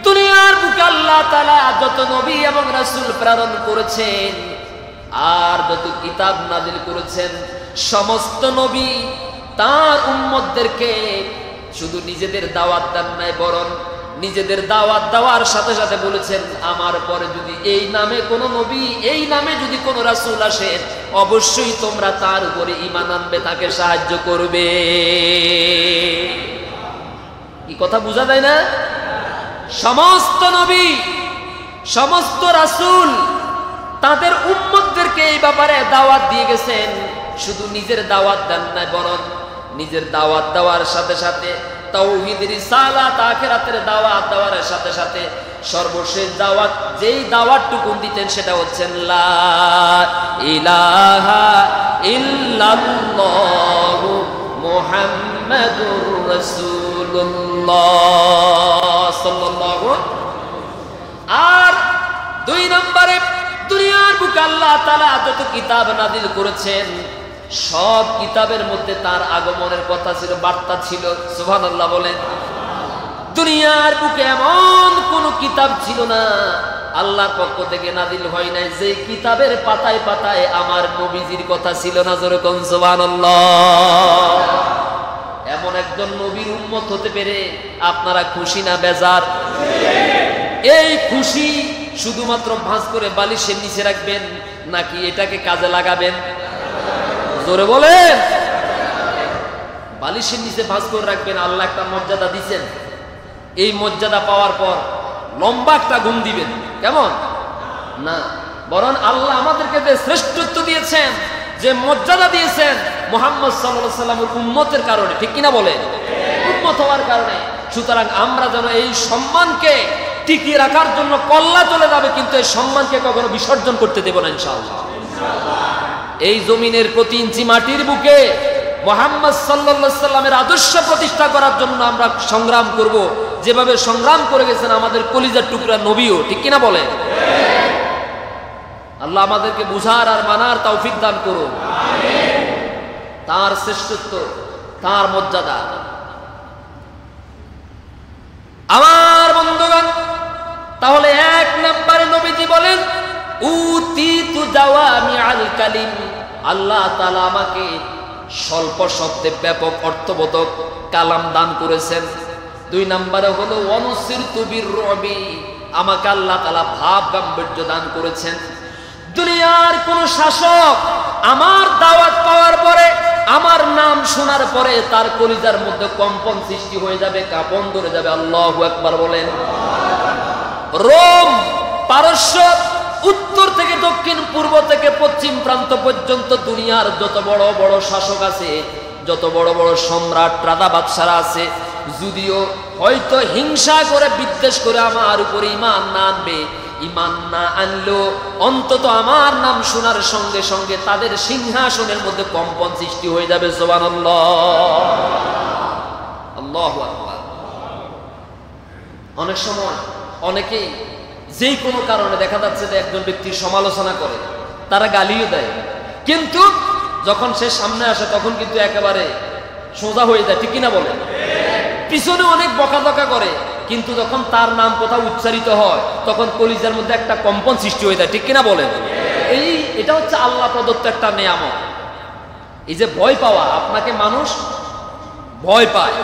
[SPEAKER 1] দুনিয়ার বুকে আল্লাহ তাআলা যত নবী এবং রাসূল প্রেরণ করেছেন আর যত কিতাব নাযিল করেছেন, সমস্ত নবী তার উম্মতদেরকে শুধু নিজেদের দাওয়াত দেন নাই, বরং নিজেদের দাওয়াত দেওয়ার সাথে সাথে বলেছেন, আমার পরে যদি এই নামে কোনো নবী, এই নামে যদি কোনো রাসূল আসেন, অবশ্যই তোমরা তার উপরে ঈমান আনবে, তাকে সাহায্য করবে। কি কথা বোঝা যায় না? সমস্ত নবী, সমস্ত রাসূল তাদের উম্মতদেরকে এই ব্যাপারে দাওয়াত দিয়ে গেছেন। শুধু নিজের দাওয়াত দেন না, বরং নিজের দাওয়াত দেওয়ার সাথে সাথে তাওহীদ, রিসালাত, আখিরাতের দাওয়াত দেওয়ার সাথে সাথে সর্বশেষ দাওয়াত, যেই দাওয়াতটুকু দিতেন সেটা হচ্ছে লা ইলাহা ইল্লাল্লাহু মুহাম্মাদুর রাসূলুল্লাহ সাল্লাল্লাহু। আর দুই নম্বরে দুনিয়ার বুকে আল্লাহ তাআলা যত কিতাব নাযিল করেছেন, সব কিতাবের মধ্যে তার আগমনের কথা ছিল, বার্তা ছিল। সুবহানাল্লাহ বলেন। দুনিয়ার বুকে এমন কোন কিতাব ছিল না আল্লাহর পক্ষ থেকে নাযিল হয় নাই যে কিতাবের পাতায় পাতায় আমার নবীজির কথা ছিল না। জোরে কোন সুবহানাল্লাহ। এমন একজন নবীর উম্মত হতে পেরে আপনারা খুশি না বেজার? এই খুশি শুধুমাত্র ভাঁজ করে বালিশের নিচে রাখবেন নাকি এটাকে কাজে লাগাবেন? জোরে বলেন। বালিশের নিচে ভাঁজ করে রাখবেন। আল্লাহ একটা মর্যাদা দিচ্ছেন, এই মর্যাদা পাওয়ার পর লম্বা একটা গুণ দিবেন, কেমন না? বরং আল্লাহ আমাদেরকে যে শ্রেষ্ঠত্ব দিয়েছেন, যে মর্যাদা দিয়েছেন, মুহাম্মদ সাল্লাল্লাহু আলাইহি ওয়াসাল্লামের উম্মতের কারণে, ঠিক কিনা বলেন? উম্মত হওয়ার কারণে। সুতরাং আমরা যেন এই সম্মানকে টিকিয়ে রাখার জন্য, কল্লা চলে যাবে কিন্তু এই সম্মানকে কখনো বিসর্জন করতে দেব না ইনশাআল্লাহ। এই জমিনের প্রতি ইঞ্চি মাটির বুকে মুহাম্মদ সাল্লাল্লাহু আলাইহি ওয়াসাল্লামের আদর্শ প্রতিষ্ঠা করার জন্য আমরা সংগ্রাম করব, যেভাবে সংগ্রাম করে গেছেন আমাদের কলিজার টুকরা নবীও, ঠিক কিনা বলেন? আল্লাহ আমাদেরকে বুঝার আর মানার তৌফিক দান করুন। আমিন। তার শ্রেষ্ঠত্ব, তার মর্যাদা। আমার বন্ধুগণ, তাহলে এক নম্বরে নবীজি বলেন উতিতু জাওয়ামিআল কালিম, আল্লাহ তাআলা আমাকে স্বল্প শব্দে ব্যাপক অর্থবোধক কালাম দান করেছেন। 2 নম্বরে হলো ওয়ানুসিরতু বিররবি, আমাকে আল্লাহ তাআলা ভাব গাম্ভীর্য দান করেছেন। দুনিয়ার কোন শাসক আমার দাওয়াত পাওয়ার পরে, আমার নাম শোনার পরে তার কলিজার মধ্যে কম্পন সৃষ্টি হয়ে যাবে, কাঁপন ধরে যাবে। আল্লাহু আকবার বলেন। রোম, পারস্য, উত্তর থেকে দক্ষিণ, পূর্ব থেকে পশ্চিম প্রান্ত পর্যন্ত দুনিয়ার যত বড় বড় শাসক আছে, যত বড় বড় সম্রাট রাজা বাদশারা আছে, যদিও হয়তো হিংসা করে বিদ্বেষ করে আমার উপরে ঈমান না আনবে, ঈমান না আনলেও অন্তত আমার নাম শোনার সঙ্গে সঙ্গে তাদের সিংহাসনের মধ্যে কম্পন সৃষ্টি হয়ে যাবে। সুবহানাল্লাহ, আল্লাহু আকবার। অনেক সময় অনেকেই যেই কোনো কারণে দেখা যাচ্ছে যে একজন ব্যক্তির সমালোচনা করে, তারা গালিও দেয়, কিন্তু যখন সে সামনে আসে তখন কিন্তু একেবারে সোজা হয়ে যায়, ঠিক কিনা বলেন? পিছনে অনেক বকাঝকা করে, কিন্তু যখন তার নাম কোথাও উচ্চারিত হয় তখন কলিজার মধ্যে একটা কম্পন সৃষ্টি হয়ে যায়, ঠিক কিনা বলেন? এটা হচ্ছে আল্লাহ প্রদত্ত একটা নিয়ামত। এই যে ভয় পাওয়া, আপনাকে মানুষ ভয় পায়,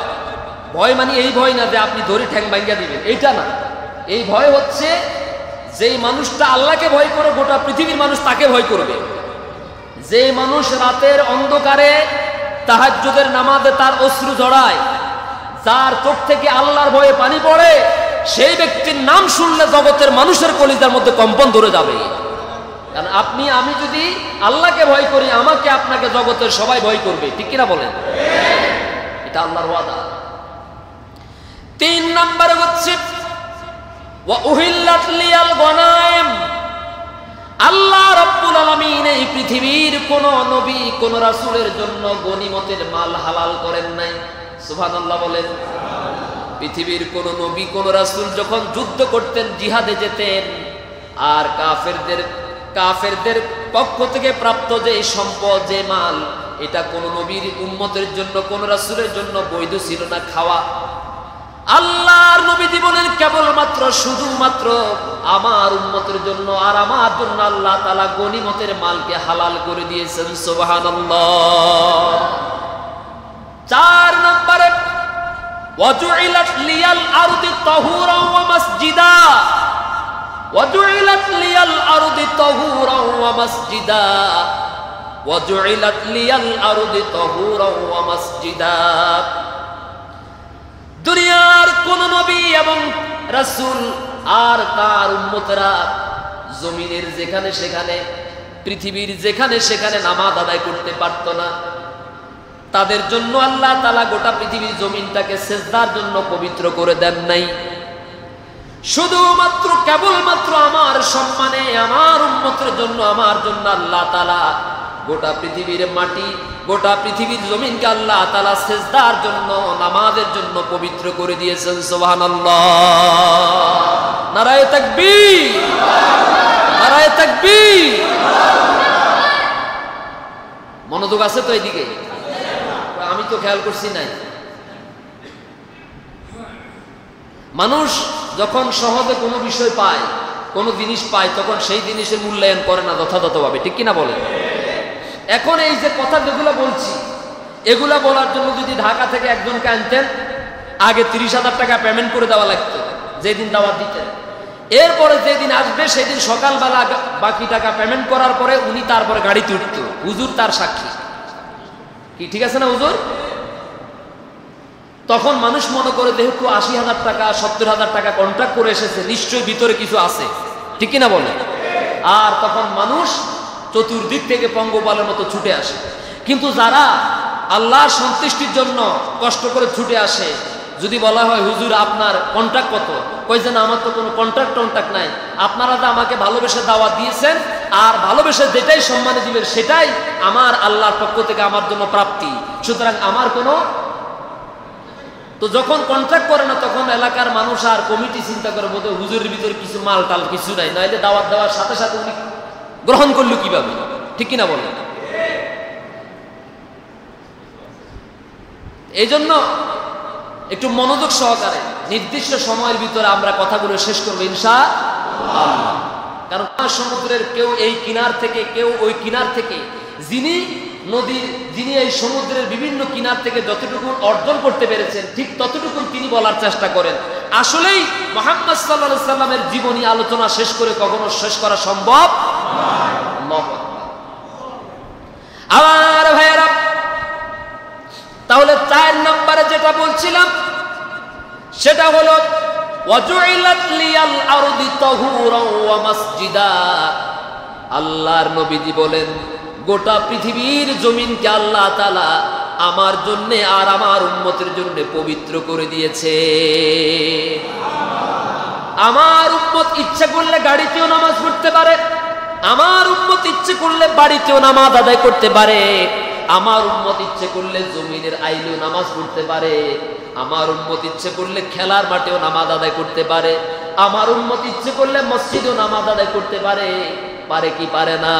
[SPEAKER 1] ভয় মানে এই ভয় না যে আপনি ধরে ঠ্যাং ভাঙ্গা দিবেন, এইটা না। এই ভয় হচ্ছে যেই মানুষটা আল্লাহকে ভয় করে গোটা পৃথিবীর মানুষ তাকে ভয় করবে। যে মানুষ রাতের অন্ধকারে তাহাজ্জুদের নামাজে তার অশ্রু ঝরায়, যার চোখ থেকে আল্লাহর ভয়ে পানি পড়ে, সেই ব্যক্তির নাম শুনলে জগতের মানুষের কলিজার মধ্যে কম্পন ধরে যাবে। কারণ আপনি আমি যদি আল্লাহকে ভয় করি, আমাকে আপনাকে জগতের সবাই ভয় করবে, ঠিক কিনা বলেন? এটা আল্লাহর ওয়াদা। 3 নম্বর হচ্ছে ওয়া উহিল্লাত লিয়াল গনায়েম, আল্লাহ রাব্বুল আলামিন এই পৃথিবীর কোন নবী কোন রাসূলের জন্য গনিমতের মাল হালাল করেন নাই। সুবহানাল্লাহ বলেন। পৃথিবীর কোন নবী কোন রাসূল যখন যুদ্ধ করতেন, জিহাদে যেতেন, আর কাফেরদের পক্ষ থেকে প্রাপ্ত যে সম্পদ, যে মাল, এটা কোন নবীর উম্মতের জন্য কোন রাসূলের জন্য বৈধ ছিল না খাওয়া। আল্লাহর নবীজি বলেন কেবলমাত্র শুধুমাত্র আমার উম্মতের জন্য আর আমার জন্য আল্লাহ তাআলা গনিমতের মালকে হালাল করে দিয়েছেন। সুবহানাল্লাহ। 4 নম্বরে ওয়াজুইলাত লিয়াল আরদি তাহুরা ওয়া মাসজিদা, ওয়াজুইলাত লিয়াল আরদি তাহুরা ওয়া মাসজিদা, ওয়াজুইলাত লিয়াল আরদি তাহুরা ওয়া মাসজিদা। দুনিয়ার কোন নবী এবং রাসূল আর তার উম্মতেরা জমিনের যেখানে সেখানে, পৃথিবীর যেখানে সেখানে নামাজ আদায় করতে পারত না। তাদের জন্য আল্লাহ তাআলা গোটা পৃথিবীর জমিনটাকে সিজদার জন্য পবিত্র করে দেন নাই। শুধুমাত্র কেবলমাত্র আমার সম্মানে, আমার উম্মতের জন্য, আমার জন্য আল্লাহ তাআলা গোটা পৃথিবীর মাটি, গোটা পৃথিবীর জমিনকে আল্লাহ তাআলা সিজদার জন্য, নামাজের জন্য পবিত্র করে দিয়েছেন। সুবহানাল্লাহ। নারায়ে তাকবীর, নারায়ে তাকবীর। মনোযোগ আছে তো এইদিকে? আমি তো খেয়াল করছি নাই। মানুষ যখন সহজে কোনো বিষয় পায়, কোনো জিনিস পায়, তখন সেই জিনিসের মূল্যায়ন করে না যথাযথভাবে, ঠিক কিনা বলেন? এখন এই যে কথা যেগুলো বলছি, এগুলা বলার জন্য যদি ঢাকা থেকে একজনকে আনতেন, আগে 30,000 টাকা পেমেন্ট করে দেওয়া লাগতো যেদিন দাওয়াত দিতেন। এরপরে যেদিন আসবে সেদিন সকালবেলা বাকি টাকা পেমেন্ট করার পরে উনি তারপরে গাড়িতে উঠতো, হুজুর তার সাক্ষী। কি ঠিক আছে না হুজুর? তখন মানুষ মনে করে যেহেতু 80,000 টাকা 70,000 টাকা কন্ট্রাক্ট করে এসেছে, নিশ্চয়ই ভিতরে কিছু আছে, ঠিক কিনা বলে? আর তখন মানুষ চতুর্দিক থেকে পঙ্গপালের মতো ছুটে আসে। কিন্তু যারা আল্লাহর সন্তুষ্টির জন্য কষ্ট করে ছুটে আসে, যদি বলা হয় হুজুর আপনার কন্ট্রাক্ট কত, কই যে না আমার তো কোনো কন্ট্রাক্ট নাই, আপনারা তো আমাকে ভালোবেসে দাওয়াত দিয়েছেন, আর ভালোবেসে যেটাই সম্মানে দিবেন সেটাই আমার আল্লাহর পক্ষ থেকে আমার জন্য প্রাপ্তি, সুতরাং আমার কোনো। তো যখন কন্ট্রাক্ট করে না তখন এলাকার মানুষ আর কমিটি চিন্তা করে বোধ হয় হুজুরের ভিতরে কিছু মাল টাল কিছু নাই, নাইলে দাওয়াত দেওয়ার সাথে সাথে উনি গ্রহণ করলো কিভাবে, ঠিক কিনা বলেন? এই জন্য একটু মনোযোগ সহকারে নির্দিষ্ট সময়ের ভিতরে আমরা কথাগুলো শেষ করবো ইনশাআল্লাহ। কারণ সমুদ্রের কেউ এই কিনার থেকে কেউ ওই কিনার থেকে, যিনি নদীর যিনি এই সমুদ্রের বিভিন্ন কিনার থেকে যতটুকু অর্জন করতে পেরেছেন ঠিক ততটুকু তিনি বলার চেষ্টা করেন। আসলেই মুহাম্মদ সাল্লাল্লাহু আলাইহি সাল্লামের জীবনী আলোচনা শেষ করে কখনো শেষ করা সম্ভব নয়। আমার ভাইয়েরা, তাহলে 4 নম্বরে যেটা বলছিলাম সেটা হলো ওয়াজুইলাত লিয়াল আরদি তাহুরান ওয়া মাসজিদা। আল্লাহর নবীজি বলেন গোটা পৃথিবীর জমিনকে আল্লাহ তাআলা আমার জন্য আর আমার উম্মতের জন্য পবিত্র করে দিয়েছে। আমার উম্মত ইচ্ছা করলে গাড়িতেও নামাজ পড়তে পারে, আমার উম্মত ইচ্ছে করলে বাড়িতেও নামাজ আদায় করতে পারে, আমার উম্মত ইচ্ছে করলে জমিনের আইলেও নামাজ পড়তে পারে, আমার উম্মত ইচ্ছে করলে খেলার মাঠেও নামাজ আদায় করতে পারে, আমার উম্মত ইচ্ছে করলে মসজিদেও নামাজ আদায় করতে পারে। পারে কি পারে না?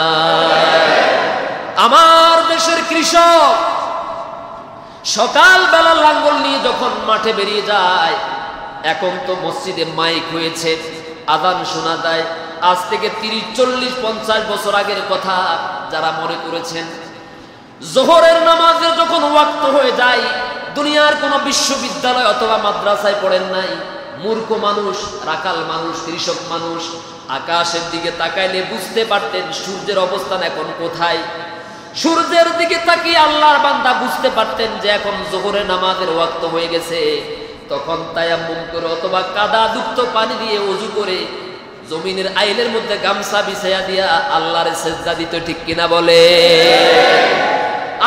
[SPEAKER 1] আমার দেশের কৃষক সকালবেলা লাঙ্গল নিয়ে যখন মাঠে বেরিয়ে যায়, এখন তো মসজিদে মাইক হয়েছে, আযান শোনা যায়। আজ থেকে 30, 40, 50 বছর আগের কথা যারা মনে করেছেন, জোহরের নামাজের যখন ওয়াক্ত হয়ে যায়, দুনিয়ার কোনো বিশ্ববিদ্যালয় অথবা মাদ্রাসায় পড়েন নাই, মূর্খ মানুষ, রাখাল মানুষ, কৃষক মানুষ আকাশের দিকে তাকাইলে বুঝতে পারতেন সূর্যের অবস্থান এখন কোথায়। সূর্যের দিকে তাকিয়ে আল্লাহর বান্দা বুঝতে পারতেন যে এখন জোহরের নামাজের ওয়াক্ত হয়ে গেছে। তখন তায়াম্মুম করে অথবা কাদাযুক্ত পানি দিয়ে ওযু করে জমিনের আইলের মধ্যে গামছা বিছাইয়া দিয়া আল্লাহর সিজদা দিতে, ঠিক কিনা বলে?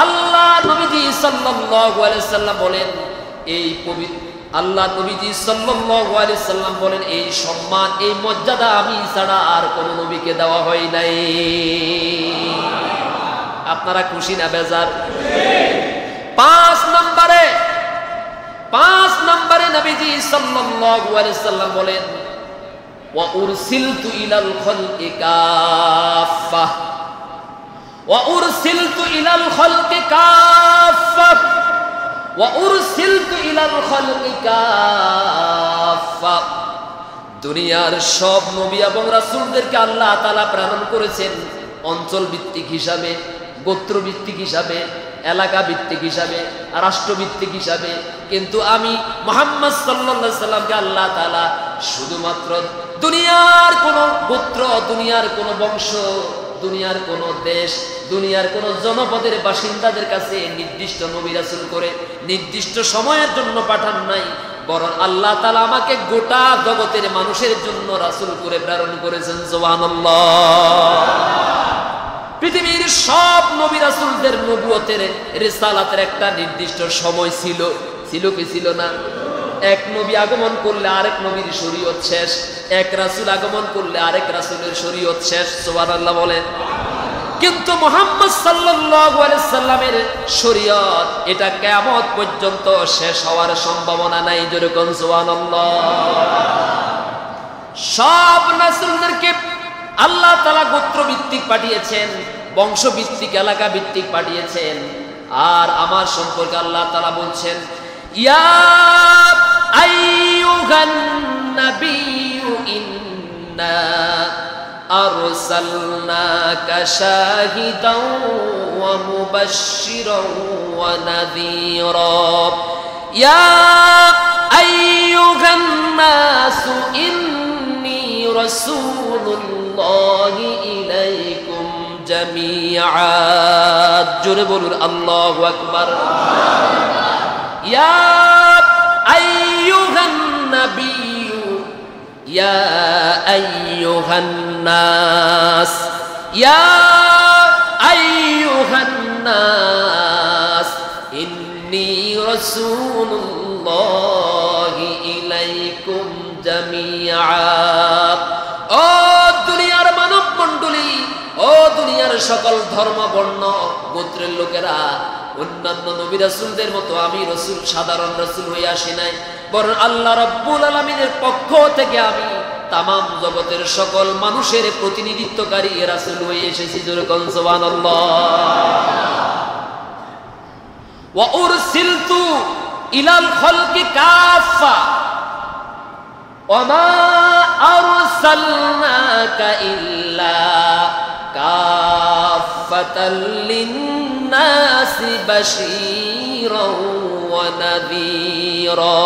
[SPEAKER 1] আল্লাহ নবীজি সাল্লাল্লাহু আলাইহি সাল্লাম বলেন এই পবিত্র আল্লাহ নবীজি সাল্লাল্লাহু আলাইহি সাল্লাম বলেন এই সম্মান, এই মর্যাদা আমি ছাড়া আর কোন নবীকে দেওয়া হয় নাই। আপনারা খুশি না বেজার? 5 নম্বরে নবীজি সাল্লাল্লাহু আলাইহি সাল্লাম বলেন ওয়া উরসিলতু ইলাল খালকি কাফা, ওয়া উরসিলতু ইলাল খালকি কাফা, ওয়া উরসিলতু ইলাল খালকি কাফা। দুনিয়ার সব নবী এবং রাসূলদেরকে আল্লাহ তাআলা প্রেরণ করেছেন অঞ্চল ভিত্তিক হিসাবে, গোত্র ভিত্তিক হিসাবে, এলাকা ভিত্তিক হিসাবে, রাষ্ট্র ভিত্তিক হিসাবে। কিন্তু আমি মুহাম্মদ সাল্লাল্লাহু আলাইহি সাল্লামকে আল্লাহ তাআলা শুধুমাত্র দুনিয়ার কোন গোত্র, দুনিয়ার কোন বংশ, দুনিয়ার কোন দেশ, দুনিয়ার কোন জনপদের বাসিন্দাদের কাছে নির্দিষ্ট নবী রাসূল করে নির্দিষ্ট সময়ের জন্য পাঠান নাই, বরং আল্লাহ তাআলা আমাকে গোটা জগতের মানুষের জন্য রাসূল করে প্রেরণ করেছেন। সুবহানাল্লাহ। পৃথিবীর সব নবী রাসূলদের নবুয়তের রিসালাতের একটা নির্দিষ্ট সময় ছিল, ছিল কি ছিল না? এক নবী আগমন করলে আরেক নবীর শরীয়ত শেষ, এক রাসূল আগমন করলে আরেক রাসূলের শরীয়ত শেষ। সুবহানাল্লাহ বলেন। কিন্তু মুহাম্মদ সাল্লাল্লাহু আলাইহি সাল্লামের শরীয়ত এটা কিয়ামত পর্যন্ত শেষ হওয়ার সম্ভাবনা নাই। জোরে কোন সুবহানাল্লাহ। সব রাসূলদেরকে আল্লাহ তাআলা গোত্র ভিত্তিক পাঠিয়েছেন, বংশ ভিত্তিক, এলাকা ভিত্তিক পাঠিয়েছেন। আর আমার সম্পর্কে আল্লাহ তাআলা বলছেন ইয়া আইয়ুহান নাবিয়্যু ইন্না আরসালনাকা শাহিদাও ওয়া মুবাশশিরাও ওয়া নাযীরা ইয়া আইয়ুহান নাসু ইন্নী রাসূলুল্লাহি ইলাইকুম জামিআ। জোরে বলুন আল্লাহু আকবার। ইয়া আইয়ুহান নাবিয়্যু ইয়া আইয়ুহান নাস ইয়া আইয়ুহান নাস ইন্নী রাসূলুল্লাহি ইলাইকুম জামিআ। ও দুনিয়ার মানব মণ্ডলী, ও দুনিয়ার সকল ধর্ম বর্ণ গোত্রের লোকেরা, অন্যান্য নবী রাসূলদের মতো আমি রাসূল সাধারণ রাসূল হয়ে আসি নাই, বরং আল্লাহ রাব্বুল আলামিনের পক্ষ থেকে আমি তামাম জগতের সকল মানুষের প্রতিনিধিত্বকারী রাসূল হয়ে এসেছি। জোরে কোন সুবহানাল্লাহ। ওয়া উরসিলতু ইলাল খালকি কাফা ওয়া মা আরসালনাকা ইল্লা কাফা কাফাতাল লিন্নাসি বাশীরাও ওয়া নাযীরা।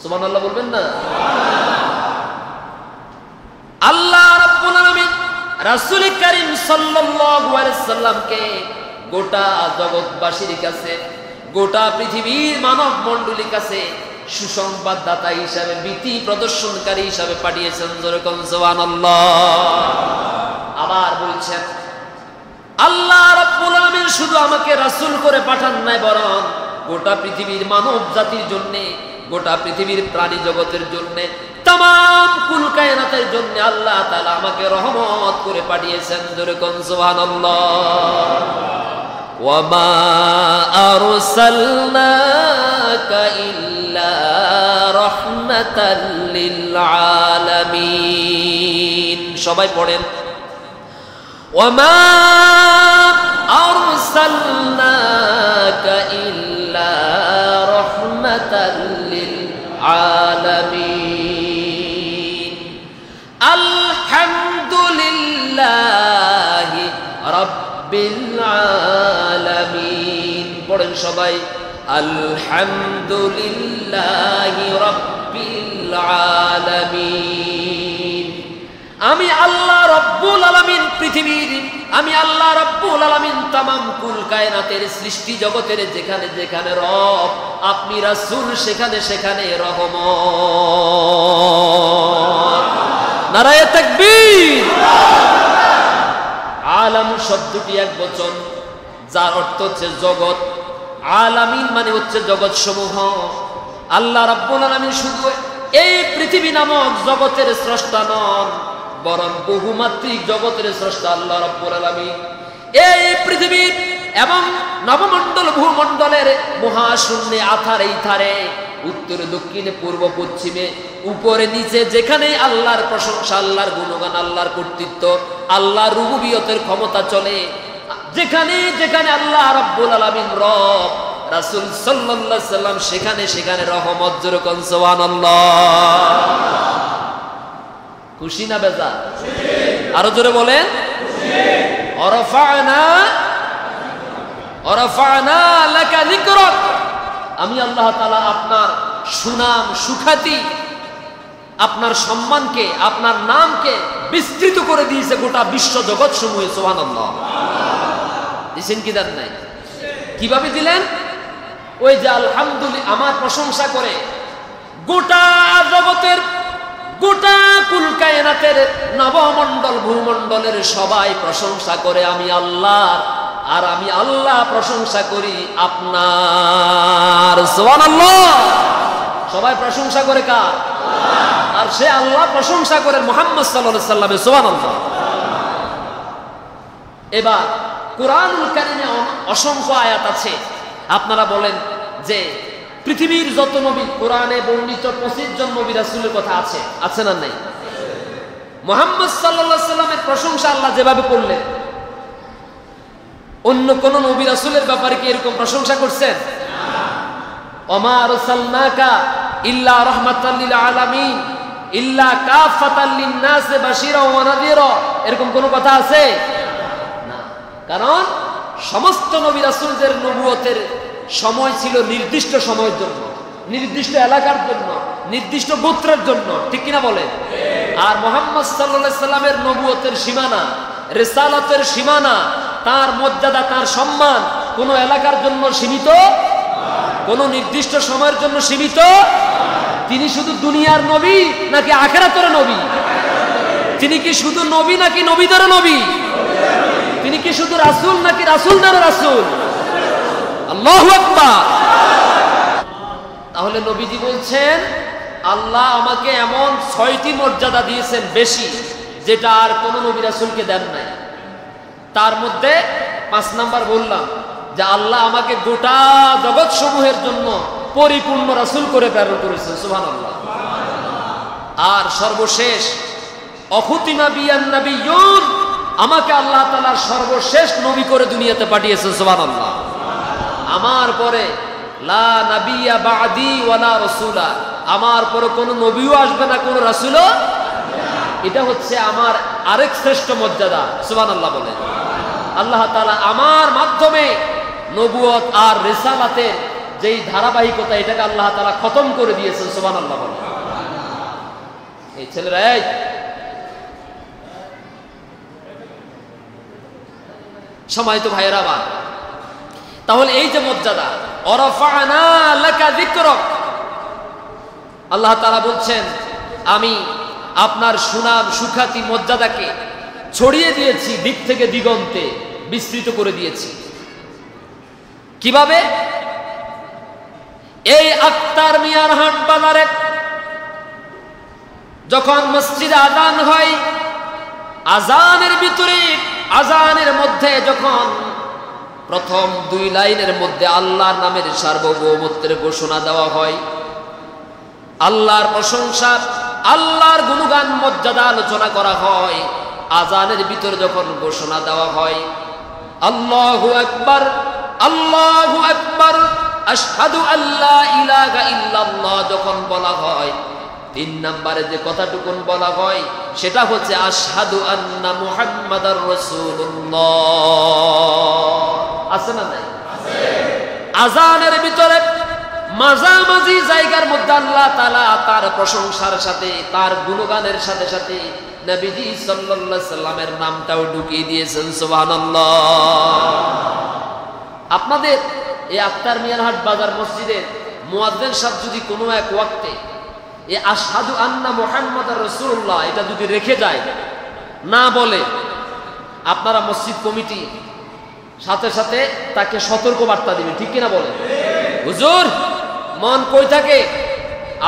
[SPEAKER 1] সুবহানাল্লাহ বলবেন না? আল্লাহ রাব্বুল আলামিন রাসূল করিম সাল্লাল্লাহু আলাইহি সাল্লামকে গোটা জগৎবাসীর কাছে, গোটা পৃথিবীর মানব মণ্ডলীর কাছে সুসংবাদদাতা হিসাবে, ভীতি প্রদর্শনকারী হিসাবে পাঠিয়েছেন। যেরকম সুবহানাল্লাহ। আবার বলছেন আল্লাহ রাব্বুল আলামিন শুধু আমাকে রাসূল করে পাঠান নাই, বরং গোটা পৃথিবীর মানব জাতির জন্য, গোটা পৃথিবীর প্রাণী জগতের জন্য, तमाम কুল কায়নাতের জন্য আল্লাহ তাআলা আমাকে রহমত করে পাঠিয়েছেন। যেরকম সুবহানাল্লাহ। ওয়া মা আরসালনাকা ইল্লা রাহমাতাল লিল আলামিন। সবাই পড়েন ওয়া মা আরসালনাকা ইল্লা রাহমাতাল লিল আলামিন। আলহামদুলিল্লাহি রাব্বিল আলামিন। পড়েন সবাই আলহামদুলিল্লাহি রাব্বিল আলামিন। আমি আল্লাহ রাব্বুল আলামিন পৃথিবীর, আমি আল্লাহ রাব্বুল আলামিন तमाम কুল কায়নাতের সৃষ্টি জগতের যেখানে যেখানে রব, আপনি রাসূল সেখানে সেখানে রহমত। নারায়ে তাকবীর। আলাম শব্দটি এক বচন, যার অর্থ হচ্ছে জগৎ। আলামিন মানে হচ্ছে জগৎ সমূহ। আল্লাহ রাব্বুল আলামিন শুধু এই পৃথিবী নামক জগতের স্রষ্টা নন, বরং বহুমাত্রিক জগতের স্রষ্টা আল্লাহ রাব্বুল আলামিন। এই পৃথিবী এবং নবমণ্ডল ভূমণ্ডলের মহাশূন্যে আথারে ইথারে, উত্তরে দক্ষিণে পূর্ব পশ্চিমে উপরে নিচে যেখানে আল্লাহর প্রশংসা, আল্লাহর গুণগান, আল্লাহর কর্তৃত্ব, আল্লাহর রুবুবিয়তের ক্ষমতা চলে, যেখানে যেখানে আল্লাহ রাব্বুল আলামিন রব, রাসূল সাল্লাল্লাহু আলাইহি সাল্লাম সেখানে সেখানে রহমত। যেরকম সুবহানাল্লাহ। খুশি না বেজার? আরো জোরে বলেন ওয়ারাফা'না লাকা যিকরাক। আমি আল্লাহ তাআলা আপনার সুনাম, সুখ্যাতি, আপনার সম্মানকে, আপনার নামকে বিস্তৃত করে দিয়েছে গোটা বিশ্ব জগৎ সমূহে। সুবহানাল্লাহ। দিছেন কি দেন নাই? কিভাবে দিলেন? ওই যে আলহামদুলিল্লাহ, আমার প্রশংসা করে গোটা জগতের, গোটা কুল কায়নাতের নবমণ্ডল ভূমণ্ডলের সবাই প্রশংসা করে আমি আল্লাহর, আর আমি আল্লাহ প্রশংসা করি আপনার। সুবহানাল্লাহ। সবাই প্রশংসা করে কার? আর সে আল্লাহ প্রশংসা করে মুহাম্মদ সাল্লাল্লাহু আলাইহি সাল্লামের। সুবহানাল্লাহ। এবার কুরআনুল কারীমে অসংখ্য আয়াত আছে। আপনারা বলেন যে পৃথিবীর যত নবী, কোরআনে বর্ণিত 25 জন নবী রাসূলের কথা আছে, আছে না নাই? মুহাম্মদ সাল্লাল্লাহু আলাইহি সাল্লামের প্রশংসা আল্লাহ যেভাবে করলেন, অন্য কোন নবী রাসূলের ব্যাপারে কি এরকম প্রশংসা করছেন? ওমা আরসালনাকা ইল্লা রাহমাতাল লিল আলামিন ইল্লা কাফাতাল লিন-নাস বাশীরা ওয়া নাযীরা, এরকম কোন কথা আছে না। কারণ সমস্ত নবী রাসূলদের নবুয়তের সময় ছিল নির্দিষ্ট সময়ের জন্য, নির্দিষ্ট এলাকার জন্য, নির্দিষ্ট গোত্রের জন্য। ঠিক কিনা বলেন? আর মুহাম্মদ সাল্লাল্লাহু আলাইহি সাল্লামের নবুয়তের সীমানা, রিসালাতের সীমানা, তার মর্যাদা, তার সম্মান কোন এলাকার জন্য সীমিত, কোন নির্দিষ্ট সময়ের জন্য সীমিত। তিনি শুধু দুনিয়ার নবী নাকি আখিরাতের নবী? তিনি কি শুধু নবী নাকি নবীদের নবী? তিনি কি শুধু রাসূল নাকি রাসূলদের রাসূল? আল্লাহু আকবার। তাহলে নবীজি বলছেন আল্লাহ আমাকে এমন 6টি মর্যাদা দিয়েছেন বেশি, যেটা আর কোন নবী রাসূলকে দেন নাই। তার মধ্যে 5 নাম্বার বললাম যে আল্লাহ আমাকে গোটা জগৎ সমূহের জন্য পরিপূর্ণ রাসূল করে প্রেরণ করেছেন। সুবহানাল্লাহ। আর সর্বশেষ অখুতিমা বিয়ান নাবিয়্যুন, আমাকে আল্লাহ তাআলা সর্বশেষ নবী করে দুনিয়াতে পাঠিয়েছেন। সুবহানাল্লাহ। আমার পরে লা নাবিয়্যা বা'দি ওয়ালা রাসূলা, আমার পরে কোন নবীও আসবে না, কোন রাসূলও। এটা হচ্ছে আমার আরেক শ্রেষ্ঠ মর্যাদা। সুবহানাল্লাহ বলেন। আল্লাহ তাআলা আমার মাধ্যমে নবুয়ত আর রিসালাতের যেই ধারাবাহিকতা, এটাকে আল্লাহ তাআলা খতম করে দিয়েছেন। সুবহানাল্লাহ বলেন। এই ছেলেরা, এই সম্মানিত ভাইয়েরা আমার, তাহলে এই যে মর্যাদা, ওয়ারাফা'না লাকা যিকরাক, আল্লাহ তাআলা বলছেন আমি আপনার সুনাম সুখ্যাতি মর্যাদাকে ছড়িয়ে দিয়েছি, দিক থেকে দিগন্তে বিস্তৃত করে দিয়েছি। কিভাবে? এই আক্তার মিয়ার হাট বাজারে যখন মসজিদে আযান হয়, আযানের ভিতরে, আযানের মধ্যে যখন প্রথম 2 লাইনের মধ্যে আল্লাহর নামের সার্বভৌমত্বের ঘোষণা দেওয়া হয়, আল্লাহর প্রশংসা, আল্লাহর গুণগান মর্যাদা আলোচনা করা হয়, আযানের ভিতরে যখন ঘোষণা দেওয়া হয় আল্লাহু আকবার, আল্লাহু আকবার, আশহাদু আল্লা ইলাহা ইল্লাল্লাহ যখন বলা হয়, 3 নম্বরে যে কথাটুকুন বলা হয় সেটা হচ্ছে আশহাদু আন্না মুহাম্মাদার রাসূলুল্লাহ। আছে না নাই? আছে। আযানের ভিতরে মাঝামাঝি জায়গার মধ্যে আল্লাহ তাআলা তার প্রশংসার সাথে, তার গুণগানের সাথে সাথে নবীজি সাল্লাল্লাহু আলাইহি সাল্লামের নামটাও ঢুকিয়ে দিয়েছেন। সুবহানাল্লাহ। আপনাদের এই আক্তার মিয়ারহাট বাজার মসজিদের মুয়াজ্জিন সাহেব যদি কোনো এক ওয়াক্তে এই আশহাদু আন্না মুহাম্মাদার রাসূলুল্লাহ এটা যদি রেখে যায়, না বলে, আপনারা মসজিদ কমিটি সাথে সাথে তাকে সতর্ক বার্তা দিবে, ঠিক কিনা বলেন? হুজুর মন কই থাকে,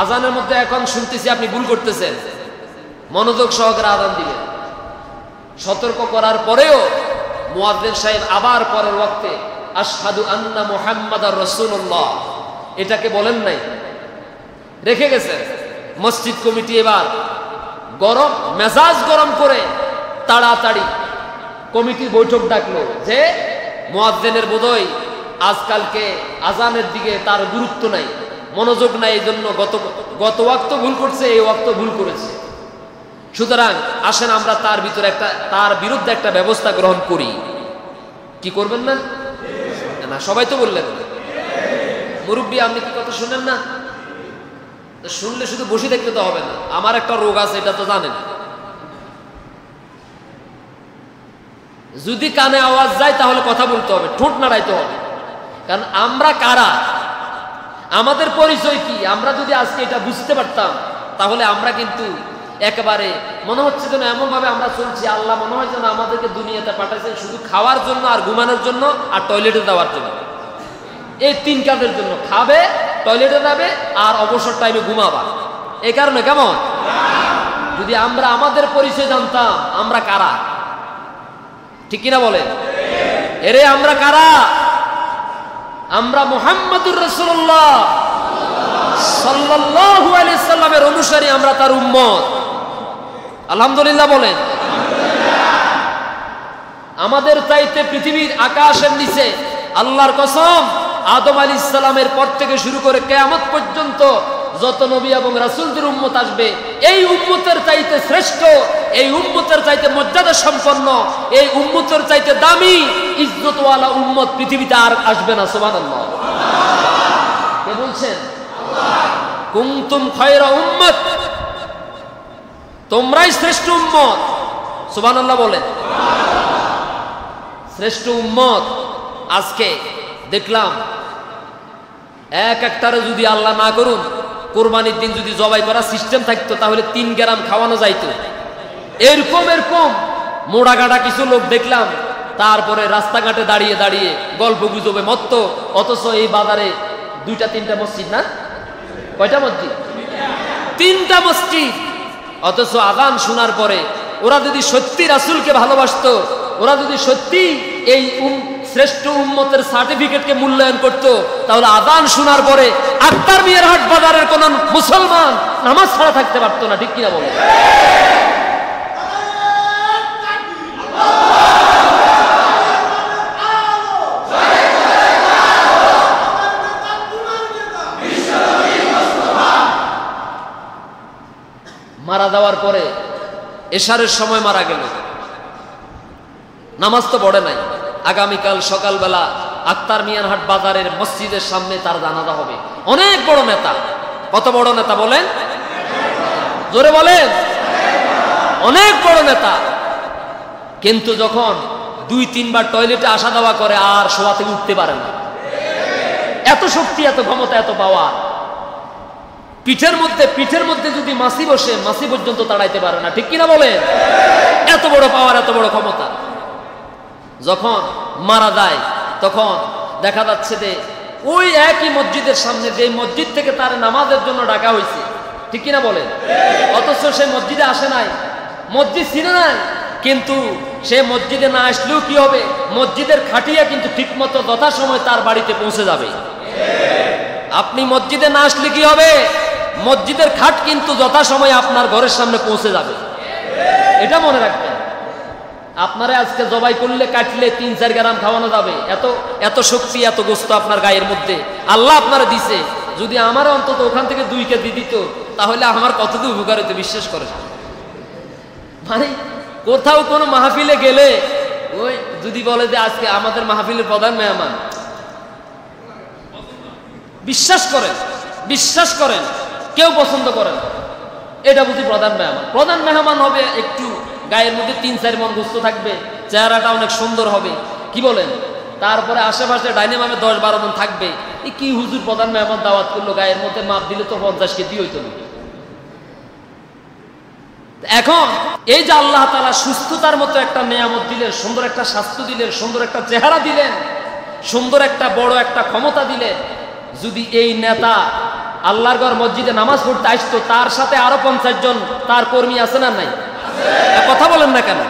[SPEAKER 1] আজানের মধ্যে এখন শুনতেছি আপনি ভুল করতেছেন, মনোযোগ সহকারে আযান দিবেন। সতর্ক করার পরেও মুয়াজ্জিন সাহেব আবার পরের ওয়াক্তে আশহাদু আন্না মুহাম্মাদার রাসূলুল্লাহ এটাকে বলেন নাই, রেখে গেছেন। মসজিদ কমিটি এবার গরম মেজাজ গরম করে তাড়াতাড়ি কমিটির বৈঠক ডাকলো যে মুয়াজ্জিনের বোধহয় আজকালকে আজানের দিকে তার গুরুত্ব নাই, মনোযোগ নাই, এই জন্য গত ওয়াক্ত ভুল করছে, এই ওয়াক্ত ভুল করেছে। সুতরাং আসেন আমরা তার বিরুদ্ধে একটা ব্যবস্থা গ্রহণ করি। কি করবেন না? না সবাই তো বললেন। মুরব্বী আপনি কি কথা শুনেন না? শুনলে শুধু বসে দেখতে তো হবে না, আমার একটা রোগ আছে এটা তো জানেন। যদি কানে আওয়াজ যায় তাহলে কথা বলতে হবে, ঠোঁট নাড়াইতে হবে। কারণ আমরা কারা, আমাদের পরিচয় কি, আমরা যদি আজকে এটা বুঝতে পারতাম তাহলে আমরা কিন্তু একেবারে মনে হচ্ছে যেন এমন ভাবে আমরা চলছি, আল্লাহ মনে হয় যেন আমাদেরকে দুনিয়াতে পাঠাইছেন শুধু খাওয়ার জন্য আর ঘুমানোর জন্য আর টয়লেটে যাওয়ার জন্য। এই 3 কাজের জন্য, খাবে, টয়লেটে যাবে আর অবসর টাইমে ঘুমাবা। এই কারণে কেমন, যদি আমরা আমাদের পরিচয় জানতাম আমরা কারা, ঠিক কিনা বলে? এরে আমরা কারা? আমরা মুহাম্মাদুর রাসূলুল্লাহ সাল্লাল্লাহু আলাইহি সাল্লামের অনুসারী, আমরা তার উম্মত। আলহামদুলিল্লাহ বলেন। আমাদের চাইতে পৃথিবীর আকাশের নিচে আল্লাহর কসম আদম আলাইহিস সালামের পর থেকে শুরু করে কিয়ামত পর্যন্ত যত নবী এবং রাসূলদের উম্মত আসবে, এই উম্মতের চাইতে শ্রেষ্ঠ, এই উম্মতের চাইতে মর্যাদা সম্পন্ন, এই উম্মতের চাইতে দামি ইজ্জতওয়ালা উম্মত পৃথিবীতে আর আসবে না। সুবহানাল্লাহ। কে বলছেন? আল্লাহ। কুনতুম খায়রা উম্মত, তোমরাই শ্রেষ্ঠ উম্মত। সুবহানাল্লাহ বলেন। শ্রেষ্ঠ উম্মত। আজকে দেখলাম একটারে যদি আল্লাহ না করুন কোরবানির দিন যদি জবাই করা সিস্টেম থাকতো তাহলে 3 গ্রাম খাওয়ানো যাইতো। এরকম মোড়াগাড়া কিছু লোক দেখলাম, তারপরে রাস্তাঘাটে দাঁড়িয়ে দাঁড়িয়ে গল্প গুজবে মত্ত। অথচ এই বাজারে 2-3টা মসজিদ, না কয়টা মসজিদ? 3টা মসজিদ। অথচ আযান শোনার পরে ওরা যদি সত্যি রাসূলকে ভালোবাসতো, ওরা যদি সত্যি এই শ্রেষ্ঠ উম্মতের সার্টিফিকেটকে মূল্যায়ন করত, তাহলে আযান শোনার পরে আক্তার মিয়ারহাট বাজারের কোন মুসলমান নামাজ ছাড়া থাকতে পারতো না, ঠিক কিনা বলে? মারা যাওয়ার পরে এশারের সময় মারা গেল, নামাজ তো পড়ে নাই। আগামীকাল সকালবেলা আক্তার মিয়ানহাট বাজারের মসজিদের সামনে তার জানাজা হবে। অনেক বড় নেতা। কত বড় নেতা বলেন? জোরে বলেন। অনেক বড় নেতা। কিন্তু যখন 2-3 বার টয়লেটে আসা যাওয়া করে আর শোয়া থেকে উঠতে পারে না। এত শক্তি, এত ক্ষমতা, এত পাওয়ার। পিঠের মধ্যে যদি মাছি বসে, মাছি পর্যন্ত তাড়াইতে পারে না। ঠিক কিনা বলেন? এত বড় পাওয়ার, এত বড় ক্ষমতা। যখন মারা যায় তখন দেখা যাচ্ছে যে ওই একই মসজিদের সামনে, যে মসজিদ থেকে তার নামাজের জন্য ডাকা হয়েছে, ঠিক কিনা বলেন, অথচ সে মসজিদে আসে নাই, মসজিদ চিনে নাই। কিন্তু সে মসজিদে না আসলেও কি হবে, মসজিদের খাটিয়া কিন্তু ঠিকমতো যথাসময় তার বাড়িতে পৌঁছে যাবে। আপনি মসজিদে না আসলে কি হবে, মসজিদের খাট কিন্তু যথাসময়ে আপনার ঘরের সামনে পৌঁছে যাবে। এটা মনে রাখবেন। আপনারা আজকে জবাই করলে, কাটলে 3-4 গ্রাম খাওয়ানো যাবে। এত শক্তি, এত গোস্ত আপনার গায়ের মধ্যে আল্লাহ আপনারা দিছে। যদি আমার অন্তত ওখান থেকে 2 কেজি দিত, তাহলে আমার কতটুকু উপকার হতো বিশ্বাস করে। মানে কোথাও কোনো মাহফিলে গেলে ওই যদি বলে যে আজকে আমাদের মাহফিলের প্রধান মেহমান, বিশ্বাস করেন কেউ পছন্দ করেন, এটা বুঝি প্রধান মেহমান। প্রধান মেহমান হবে একটু গায়ের মধ্যে 3-4 মণ গোস্ত থাকবে, চেহারাটা অনেক সুন্দর হবে, কি বলেন? তারপরে আশেপাশে ডাইনে বামে 10-12 জন থাকবে। এই কি হুজুর প্রধান মেহমান দাওয়াত করলো, গায়ের মধ্যে মাপ দিলে তো 50 কেজি হইতো না। এখন এই যে আল্লাহ তাআলা সুস্থতার মতো একটা নিয়ামত দিলেন, সুন্দর একটা স্বাস্থ্য দিলেন, সুন্দর একটা চেহারা দিলেন, সুন্দর একটা বড় একটা ক্ষমতা দিলেন। যদি এই নেতা আল্লাহর ঘর মসজিদে নামাজ পড়তে আসতো, তার সাথে আরো 50 জন তার কর্মী আছে না নাই? কথা বলেন না কেন?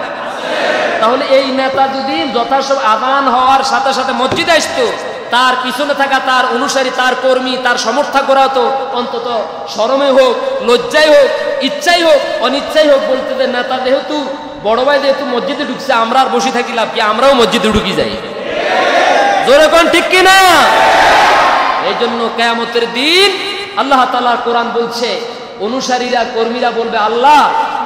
[SPEAKER 1] তাহলে এই নেতা যদি যথাসময় আযান হওয়ার সাথে সাথে মসজিদে আসতো, তার পিছনে থাকা তার অনুসারী, তার কর্মী, তার সমর্থকরা তো অন্তত শরমে হোক, লজ্জায় হোক, ইচ্ছাই হোক, অনিচ্ছাই হোক বলতে যে নেতা যেহেতু, বড় ভাই যেহেতু মসজিদে ঢুকছে, আমরা আর বসে থাকি লাভ কি, আমরাও মসজিদে ঢুকি যাই। জোরে কোন ঠিক কিনা? এই জন্য কিয়ামতের দিন আল্লাহ তাআলা কোরআন বলছে, অনুসারীরা, কর্মীরা বলবে, আল্লাহ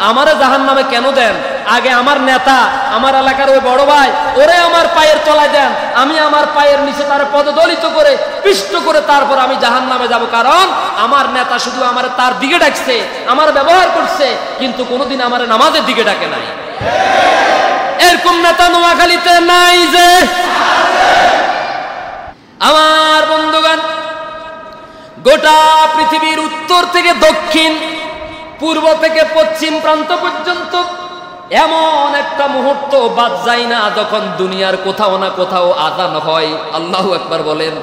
[SPEAKER 1] আমারে জাহান্নামে কেন দেন? আগে আমার নেতা, আমার এলাকার ওই বড় ভাই, ওরে আমার পায়ের তলায় দেন, আমি আমার পায়ের নিচে তার পদদলিত করে, পিষ্ট করে তারপর আমি জাহান্নামে যাব। কারণ আমার নেতা শুধু আমার তার দিকে ডাকছে, আমার ব্যবহার করছে, কিন্তু কোনোদিন আমার নামাজের দিকে ডাকে নাই। এরকম নেতা নোয়াখালীতে নাই যে? আমার বন্ধুগণ, গোটা পৃথিবীর উত্তর থেকে দক্ষিণ, পূর্ব থেকে পশ্চিম প্রান্ত পর্যন্ত এমন একটা মুহূর্ত বাদ যায় না যখন দুনিয়ার কোথাও না কোথাও আযান হয়। আল্লাহু আকবার বলেন।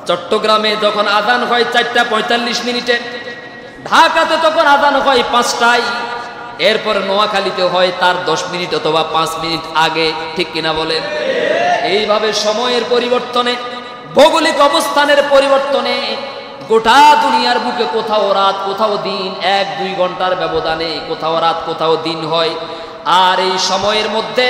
[SPEAKER 1] চট্টগ্রামে যখন আযান হয় 4:45, ঢাকাতে তখন আযান হয় 5টায়, এরপর নোয়াখালীতে হয় তার 10 মিনিট অথবা 5 মিনিট আগে, ঠিক কিনা বলেন? এইভাবে সময়ের পরিবর্তনে, ভৌগোলিক অবস্থানের পরিবর্তনে গোটা দুনিয়ার বুকে কোথাও রাত, কোথাও দিন, 1-2 ঘন্টার ব্যবধানে কোথাও রাত, কোথাও দিন হয়। আর এই সময়ের মধ্যে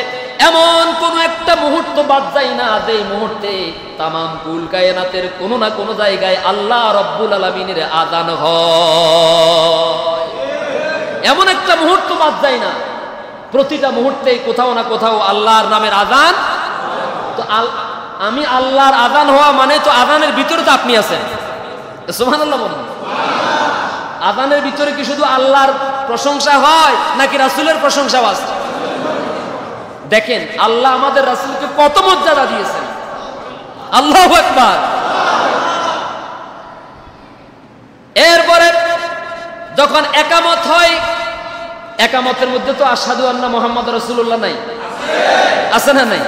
[SPEAKER 1] এমন কোন একটা মুহূর্ত বাদ যায় না যে মুহূর্তে তামাম কুল কায়নাতের কোনো না কোনো জায়গায় আল্লাহ রব্বুল আলামিনের আযান হয়। এমন একটা মুহূর্ত বাদ যায় না, প্রতিটা মুহূর্তে কোথাও না কোথাও আল্লাহর নামের আযান। তো আমি আল্লাহর আযান হওয়া মানে তো আযানের ভিতরে তো আপনি আছেন। সুবহানাল্লাহ বলুন। আযানের ভিতরে কি শুধু আল্লাহর প্রশংসা হয় নাকি রাসূলের প্রশংসাও আছে? দেখেন আল্লাহ আমাদের রাসূলকে কত মর্যাদা দিয়েছেন। আল্লাহু আকবার। এরপরে যখন একামত হয়, একামতের মধ্যে তো আশহাদু আন্না মুহাম্মাদুর রাসূলুল্লাহ নাই, আছে না নাই?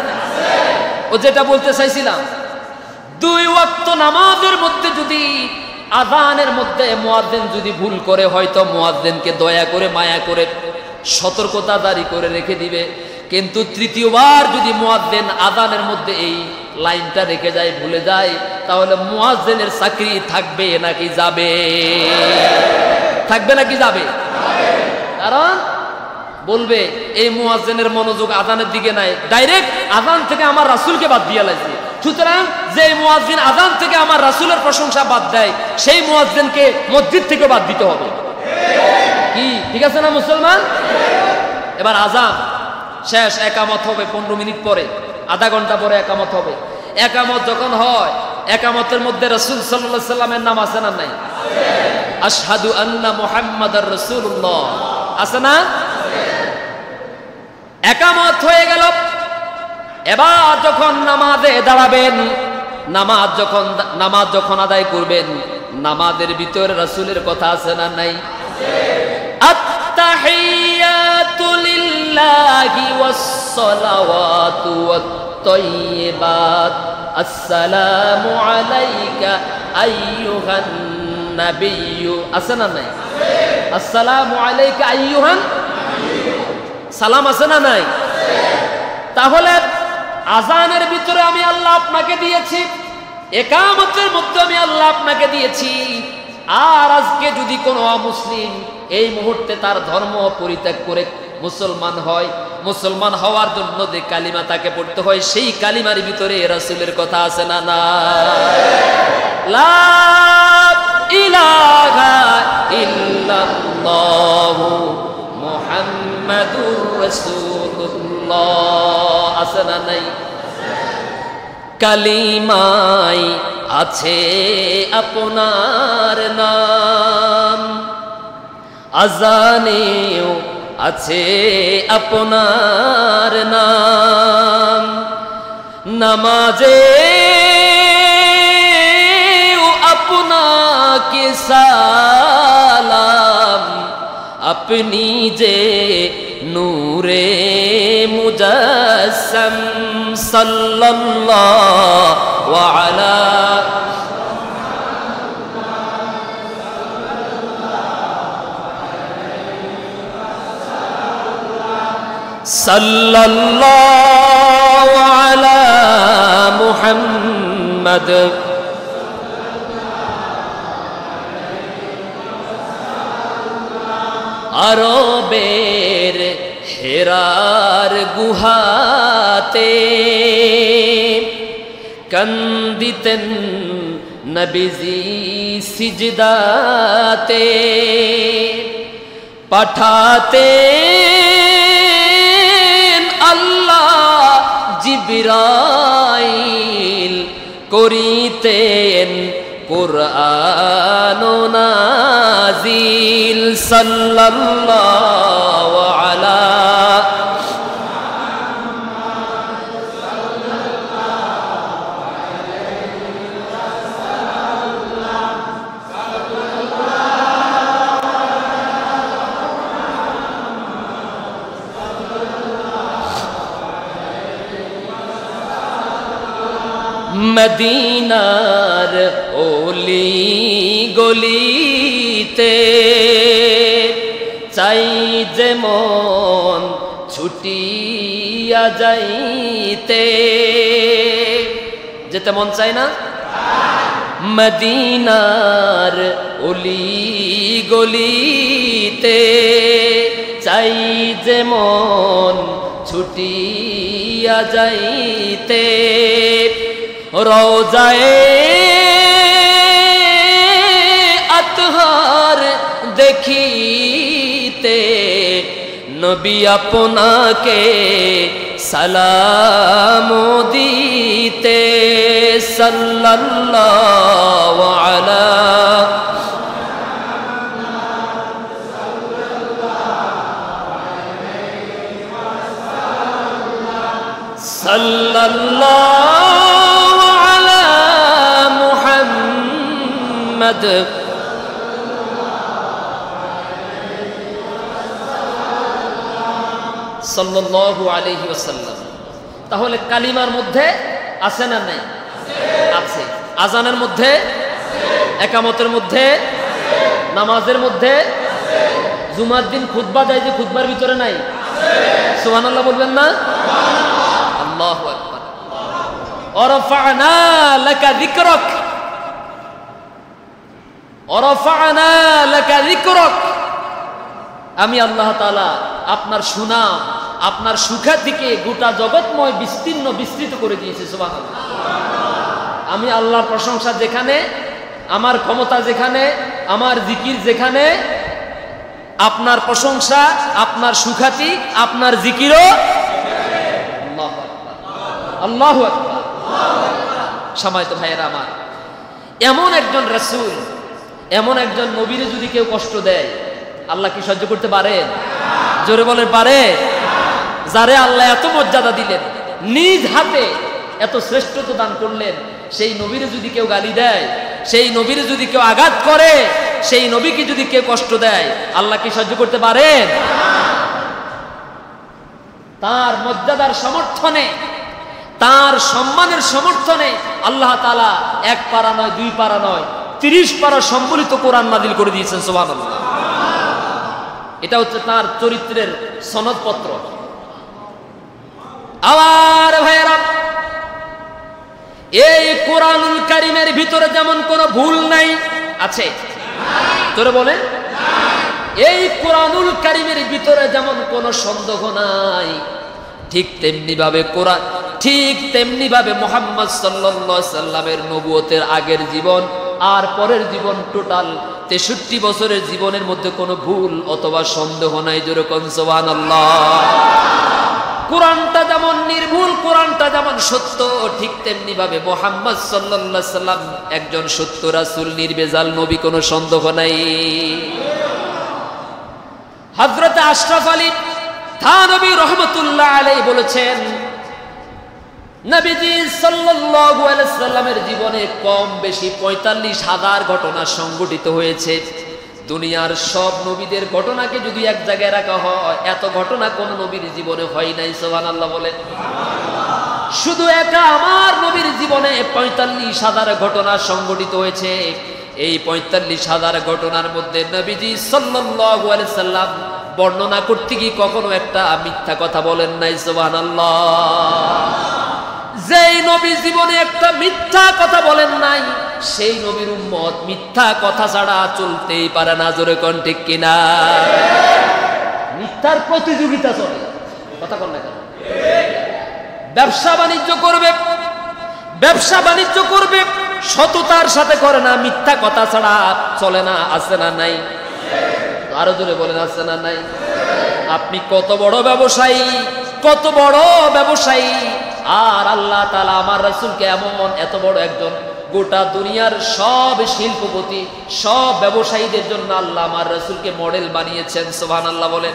[SPEAKER 1] ও যেটা বলতে চাইছিলাম, 2 ওয়াক্ত নামাজের মধ্যে যদি আযানের মধ্যে মুয়াজ্জিন যদি ভুল করে, হয়তো মুয়াজ্জিনকে দয়া করে, মায়া করে, সতর্কতা জারি করে রেখে দিবে। কিন্তু 3য়বার যদি মুয়াজ্জিন আযানের মধ্যে এই লাইনটা রেখে যায়, ভুলে যায়, তাহলে মুয়াজ্জিনের চাকরি থাকবে নাকি যাবে? থাকবে নাকি যাবে? কারণ বলবে এই মুয়াজ্জিনের মনোযোগ আযানের দিকে নাই, ডাইরেক্ট আযান থেকে আমার রাসূলকে বাদ দিয়া লাগছে। সুতরাং যে মুয়াজ্জিন আযান থেকে আমার রাসূলের প্রশংসা বাদ দেয়, সেই মুয়াজ্জিনকে মসজিদ থেকে বাদ দিতে হবে। কি ঠিক আছে না মুসলমান? এবার আজান শেষ, একামত হবে 15 মিনিট পরে, আধা ঘন্টা পরে একামত হবে। একামত যখন হয়, একামতের মধ্যে রাসূল সাল্লাল্লাহু আলাইহি সাল্লামের নাম আছে না নাই? আশহাদু আন্না মুহাম্মাদার রাসূলুল্লাহ আছে না? একামত হয়ে গেল। এবার যখন নামাজে দাঁড়াবেন, নামাজ যখন আদায় করবেন, নামাজের ভিতরে রাসূলের কথা আছে না নাই? আত্তাহিয়াতু লিল্লাহি ওয়াস সালাওয়াতু ওয়াত তাইয়্যিবাত আসসালামু আলাইকা আইয়ুহান নাবিয়্যু আছে না নাই? আসসালামু আলাইকা আইয়ুহান, সালাম আছে না নাই? তাহলে আজানের ভিতরে আমি আল্লাহ আপনাকে দিয়েছি, একামতের মধ্যে আমি আল্লাহ আপনাকে দিয়েছি। আর আজকে যদি কোনো অমুসলিম এই মুহূর্তে তার ধর্ম পরিত্যাগ করে মুসলমান হয়, মুসলমান হওয়ার জন্য যে কালিমা তাকে পড়তে হয়, সেই কালিমার ভিতরে রাসূলের কথা আছে না না? লা ইলাহা ইল্লাল্লাহু মুহাম্মাদুর রাসূলুল্লাহ আছে না নাই? কালিমায় আছে আপনার নাম, আজানেও আছে আপনার নাম, নামাজে আপনাকে সালাম, আপনি যে নূরে মুজাসসাম সাল্লাল্লাহু আলা সাল্লাল্লাহু আলা মুহাম্মদ। আরবের হেরার গুহাতে কান্দিতেন নবীজি সিজদাতে, পাঠাতেন আল্লাহ জিবরাইল, করিতেন কুরআন নাজিল সাল্লাল্লাহু আলা মদিনার ওলি গলিতে, চাই যেমন ছুটিয়া যাইতে, যেতে মন চাই না? মদিনার ওলি গলিতে, চাই যেমন ছুটিয়া যাইতে, রওজায়ে আতহার দেখিতে, নবী আপনাকে সালাম দিতে সাল্লাল্লাহু আলা সাল্লাল্লাহু আলা মুহাম্মদ। সাল্লাল্লাহু আলাইহি ওয়াসাল্লাম। তাহলে কালিমার মধ্যে আছে না নাই? আছে। আজানের মধ্যে, একামতের মধ্যে, নামাজের মধ্যে, জুমার দিন খুতবা দেয় যে খুতবার ভিতরে নাই? সুবহানাল্লাহ বলবেন না? আল্লাহু আকবার। ওয়ারাফা'না লাকা যিকরাক, ওয়ারাফা'না লাকা যিকরাক। আমি আল্লাহ তাআলা আপনার সুনাম, আপনার সুখ্যাতিকে গোটা জগৎময় বিস্তৃত করে দিয়েছি। সুবহানাল্লাহ। আমি আল্লাহর প্রশংসা যেখানে, আমার ক্ষমতা যেখানে, আমার জিকির যেখানে, আপনার প্রশংসা, আপনার সুখ্যাতি, আপনার জিকিরও। আল্লাহু আকবার, আল্লাহু আকবার। সম্মানিত ভাইয়েরা আমার, এমন একজন রাসূল, এমন একজন নবীরে যদি কেউ কষ্ট দেয়, আল্লাহ কি সহ্য করতে পারেন? জোরে বলেন পারে? যারে আল্লাহ এত মর্যাদা দিলেন, নিজ হাতে এত শ্রেষ্ঠত্ব দান করলেন, সেই নবীরে যদি কেউ গালি দেয়, সেই নবীরে যদি কেউ আঘাত করে, সেই নবীকে যদি কেউ কষ্ট দেয়, আল্লাহ কি সহ্য করতে পারেন? তার মর্যাদার সমর্থনে, তার সম্মানের সমর্থনে আল্লাহ তাআলা এক পারা নয়, দুই পারা নয়, 30 পারা সম্বলিত কোরআন নাযিল করে দিয়েছেন। সুবহানাল্লাহ। এটা হচ্ছে তার চরিত্রের সনদপত্র। আমার ভাইয়েরা, এই কোরআনুল কারীমের ভিতরে যেমন কোনো ভুল নাই, আছে? তোরে বলে, এই কোরআনুল কারীমের ভিতরে যেমন কোনো সন্দেহ নাই, ঠিক তেমনি ভাবে কোরআন, ঠিক তেমনি ভাবে মুহাম্মদ সাল্লাল্লাহু আলাইহি সাল্লামের নবুয়তের আগের জীবন আর পরের জীবন, টোটাল 63 বছরের জীবনের মধ্যে কোনো ভুল অথবা সন্দেহ নাই। যেরকম সুবহানাল্লাহ। কোরআনটা যেমন নির্ভুল, কোরআনটা যেমন সত্য, ঠিক তেমনি ভাবে মুহাম্মদ সাল্লাল্লাহু আলাইহি সাল্লাম একজন সত্য রাসূল, নির্ভেজাল নবী, কোনো সন্দেহ নাই। হযরত আশরাফ আলী থানভী রাহমাতুল্লাহ আলাইহি বলেছেন, নবীজি সাল্লাল্লাহু আলাইহি সাল্লামের জীবনে কম বেশি 45,000 ঘটনা সংঘটিত হয়েছে। দুনিয়ার সব নবীদের ঘটনাকে যদি এক জায়গায় রাখা হয়, এত ঘটনা কোন নবীর জীবনে হয় নাই। সুবহানাল্লাহ বলে। শুধু একা আমার নবীর জীবনে 45,000 ঘটনা সংঘটিত হয়েছে। এই 45,000 ঘটনার মধ্যে নবীজি সাল্লাল্লাহু আলাইহি সাল্লাম বর্ণনা করতে গিয়ে কখনো একটা মিথ্যা কথা বলেন নাই। সুবহানাল্লাহ। যেই নবী জীবনে একটা মিথ্যা কথা বলেন নাই, সেই নবীর উম্মত মিথ্যা কথা ছাড়া চলতেই পারে না। জোরে কোন ঠিক কিনা? মিথ্যার প্রতিযোগিতা চলে। কথা বল না কেন? ব্যবসা বাণিজ্য করবে, ব্যবসা বাণিজ্য করবে, সততার সাথে করে না, মিথ্যা কথা ছাড়া চলে না। আছে না নাই? আরো জোরে বলেন, আছে না নাই? আপনি কত বড় ব্যবসায়ী, কত বড় ব্যবসায়ী, আর আল্লাহ তাআলা আমার রাসূলকে এমন এত বড় একজন, গোটা দুনিয়ার সব শিল্পপতি, সব ব্যবসায়ীদের জন্য আল্লাহ আমার রাসূলকে মডেল বানিয়েছেন। সুবহানাল্লাহ বলেন।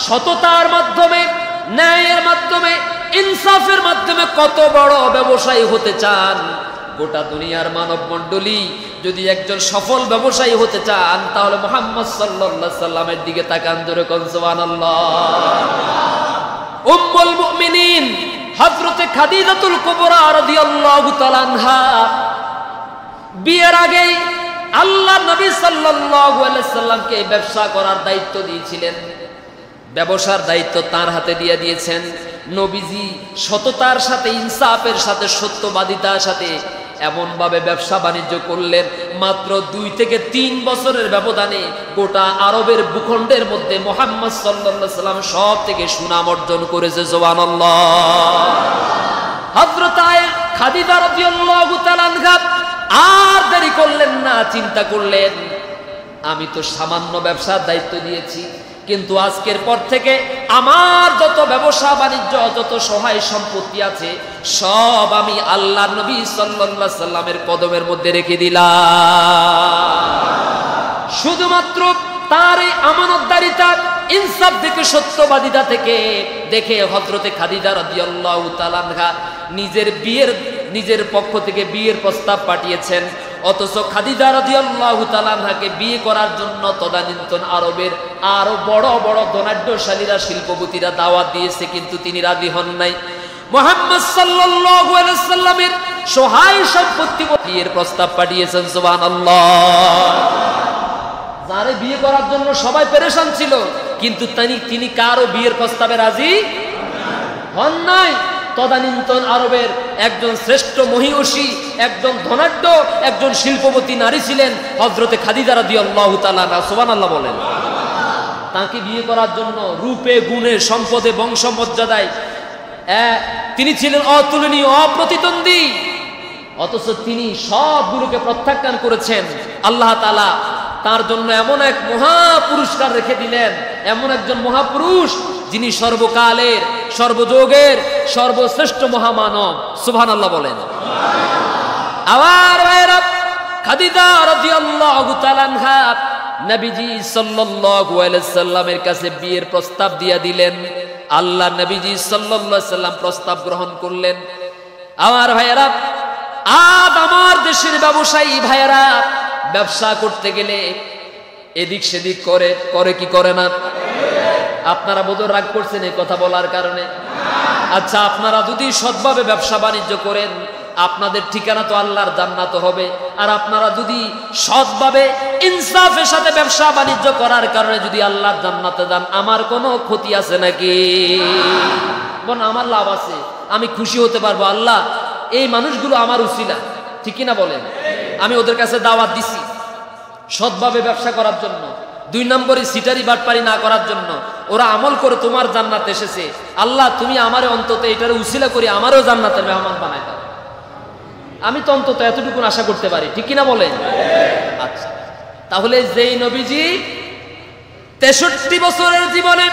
[SPEAKER 1] সততার মাধ্যমে, ন্যায়ের মাধ্যমে, ইনসাফের মাধ্যমে কত বড় ব্যবসায়ী হতে চান। গোটা দুনিয়ার মানব মণ্ডলী যদি একজন সফল ব্যবসায়ী হতে চান, তাহলে মুহাম্মদ সাল্লাল্লাহু আলাইহি সাল্লামের দিকে তাকান। জোরে কোন সুবহানাল্লাহ। উম্মুল মুমিনিন হযরতে খাদিজাতুল কুবরা রাদিয়াল্লাহু তাআলা আনহা বিয়ের আগেই আল্লাহ নবী সাল্লাল্লাহু আলাইহি সাল্লামকে ব্যবসা করার দায়িত্ব দিয়েছিলেন। ব্যবসার দায়িত্ব তার হাতে দিয়ে দিয়েছেন। নবীজি সততার সাথে, ইনসাফের সাথে, সত্যবাদিতার সাথে এমন ভাবে ব্যবসা বাণিজ্য করলেন, মাত্র 2 থেকে 3 বছরের ব্যবধানে গোটা আরবের ভূখণ্ডের মধ্যে মুহাম্মদ সাল্লাল্লাহু আলাইহি সাল্লাম সব থেকে সুনাম অর্জন করেছে। সুবহানাল্লাহ। হযরত খাদিজা রাদিয়াল্লাহু তাআলা আনহা আর দেরি করলেন না, চিন্তা করলেন, আমি তো সামান্য ব্যবসার দায়িত্ব দিয়েছি, কিন্তু আজকের পর থেকে আমার যত ব্যবসা বাণিজ্য, যত সহায় সম্পত্তি আছে, সব আমি আল্লাহর নবী সাল্লাল্লাহু আলাইহি সাল্লামের কদমের মধ্যে রেখে দিলাম। শুধুমাত্র তার এই আমানতদারিতা, ইনসাফ থেকে, সত্যবাদিতা থেকে দেখে হযরতে খাদিজা রাদিয়াল্লাহু তাআলা আনহা নিজের পক্ষ থেকে বিয়ের প্রস্তাব পাঠিয়েছেন। অথচ খাদিজা রাদিয়াল্লাহু তাআলা আনহাকে বিয়ে করার জন্য তদানীন্তন আরবের আরো বড় বড় ধনাঢ্যশালীরা, শিল্পপতিরা দাওয়াত দিয়েছে, কিন্তু তিনি রাজি হন নাই। মুহাম্মদ সাল্লাল্লাহু আলাইহি সাল্লামের সহায় সম্পত্তি বিয়ের প্রস্তাব পাঠিয়েছেন। সুবহানাল্লাহ। যারে বিয়ে করার জন্য সবাই পেরেশান ছিল, কিন্তু তিনি কারো বিয়ের প্রস্তাবে রাজি হন নাই। তদানীন্তন আরবের একজন শ্রেষ্ঠ মহিষী, একজন ধনাঢ্য, একজন শিল্পপতি নারী ছিলেন হযরতে খাদিজা রাদিয়াল্লাহু তাআলা আনহা। সুবহানাল্লাহ বলেন। তাকে বিয়ে করার জন্য রূপে, গুণে, সম্পদে, বংশমর্যাদায় তিনি ছিলেন অতুলনীয়, অপ্রতিদ্বন্দ্বী। অথচ তিনি সবগুলোকে প্রত্যাখ্যান করেছেন। আল্লাহ তাআলা তার জন্য এমন এক মহা পুরস্কার রেখে দিলেন, এমন একজন মহাপুরুষ যিনি সর্বকালের, সর্বযুগের সর্বশ্রেষ্ঠ মহামানব। সুবহানাল্লাহ বলেন। আবার ভাইরা, খাদিজা রাদিয়াল্লাহু তাআলা আনহা নবীজি সাল্লাল্লাহু আলাইহি সাল্লামের কাছে বিয়ের প্রস্তাব দিয়ে দিলেন। আল্লাহ নবীজি সাল্লাল্লাহু আলাইহি সাল্লাম প্রস্তাব গ্রহণ করলেন। আমার ভাইয়েরা, আজ আমার দেশের ব্যবসায়ী ভাইয়েরা ব্যবসা করতে গেলে এদিক সেদিক করে কি করে না? আপনারা বোধহয় রাগ করছেন এই কথা বলার কারণে। আচ্ছা, আপনারা যদি সৎভাবে ব্যবসা বাণিজ্য করেন, আপনাদের ঠিকানা তো আল্লাহর জান্নাত হবে। আর আপনারা যদি সৎভাবে ইনসাফের সাথে ব্যবসা বাণিজ্য করার কারণে যদি আল্লাহর জান্নাতে যান, আমার কোনো ক্ষতি আছে নাকি? বোন, আমার লাভ আছে, আমি খুশি হতে পারবো। আল্লাহ, এই মানুষগুলো আমার উসিলা, ঠিক কিনা বলেন? আমি ওদের কাছে দাওয়াত দিছি সৎভাবে ব্যবসা করার জন্য, 2 নম্বরে সিটারি বাটপারি না করার জন্য। ওরা আমল করে তোমার জান্নাত এসেছে। আল্লাহ, তুমি আমারে অন্তত এটার উসিলা করি আমারও জান্নাতের মেহমান বানাই দাও। আমি তো অন্তত এতটুকু আশা করতে পারি, ঠিক কিনা বলেন? আচ্ছা, তাহলে যেই নবীজি 63 বছরের জীবনে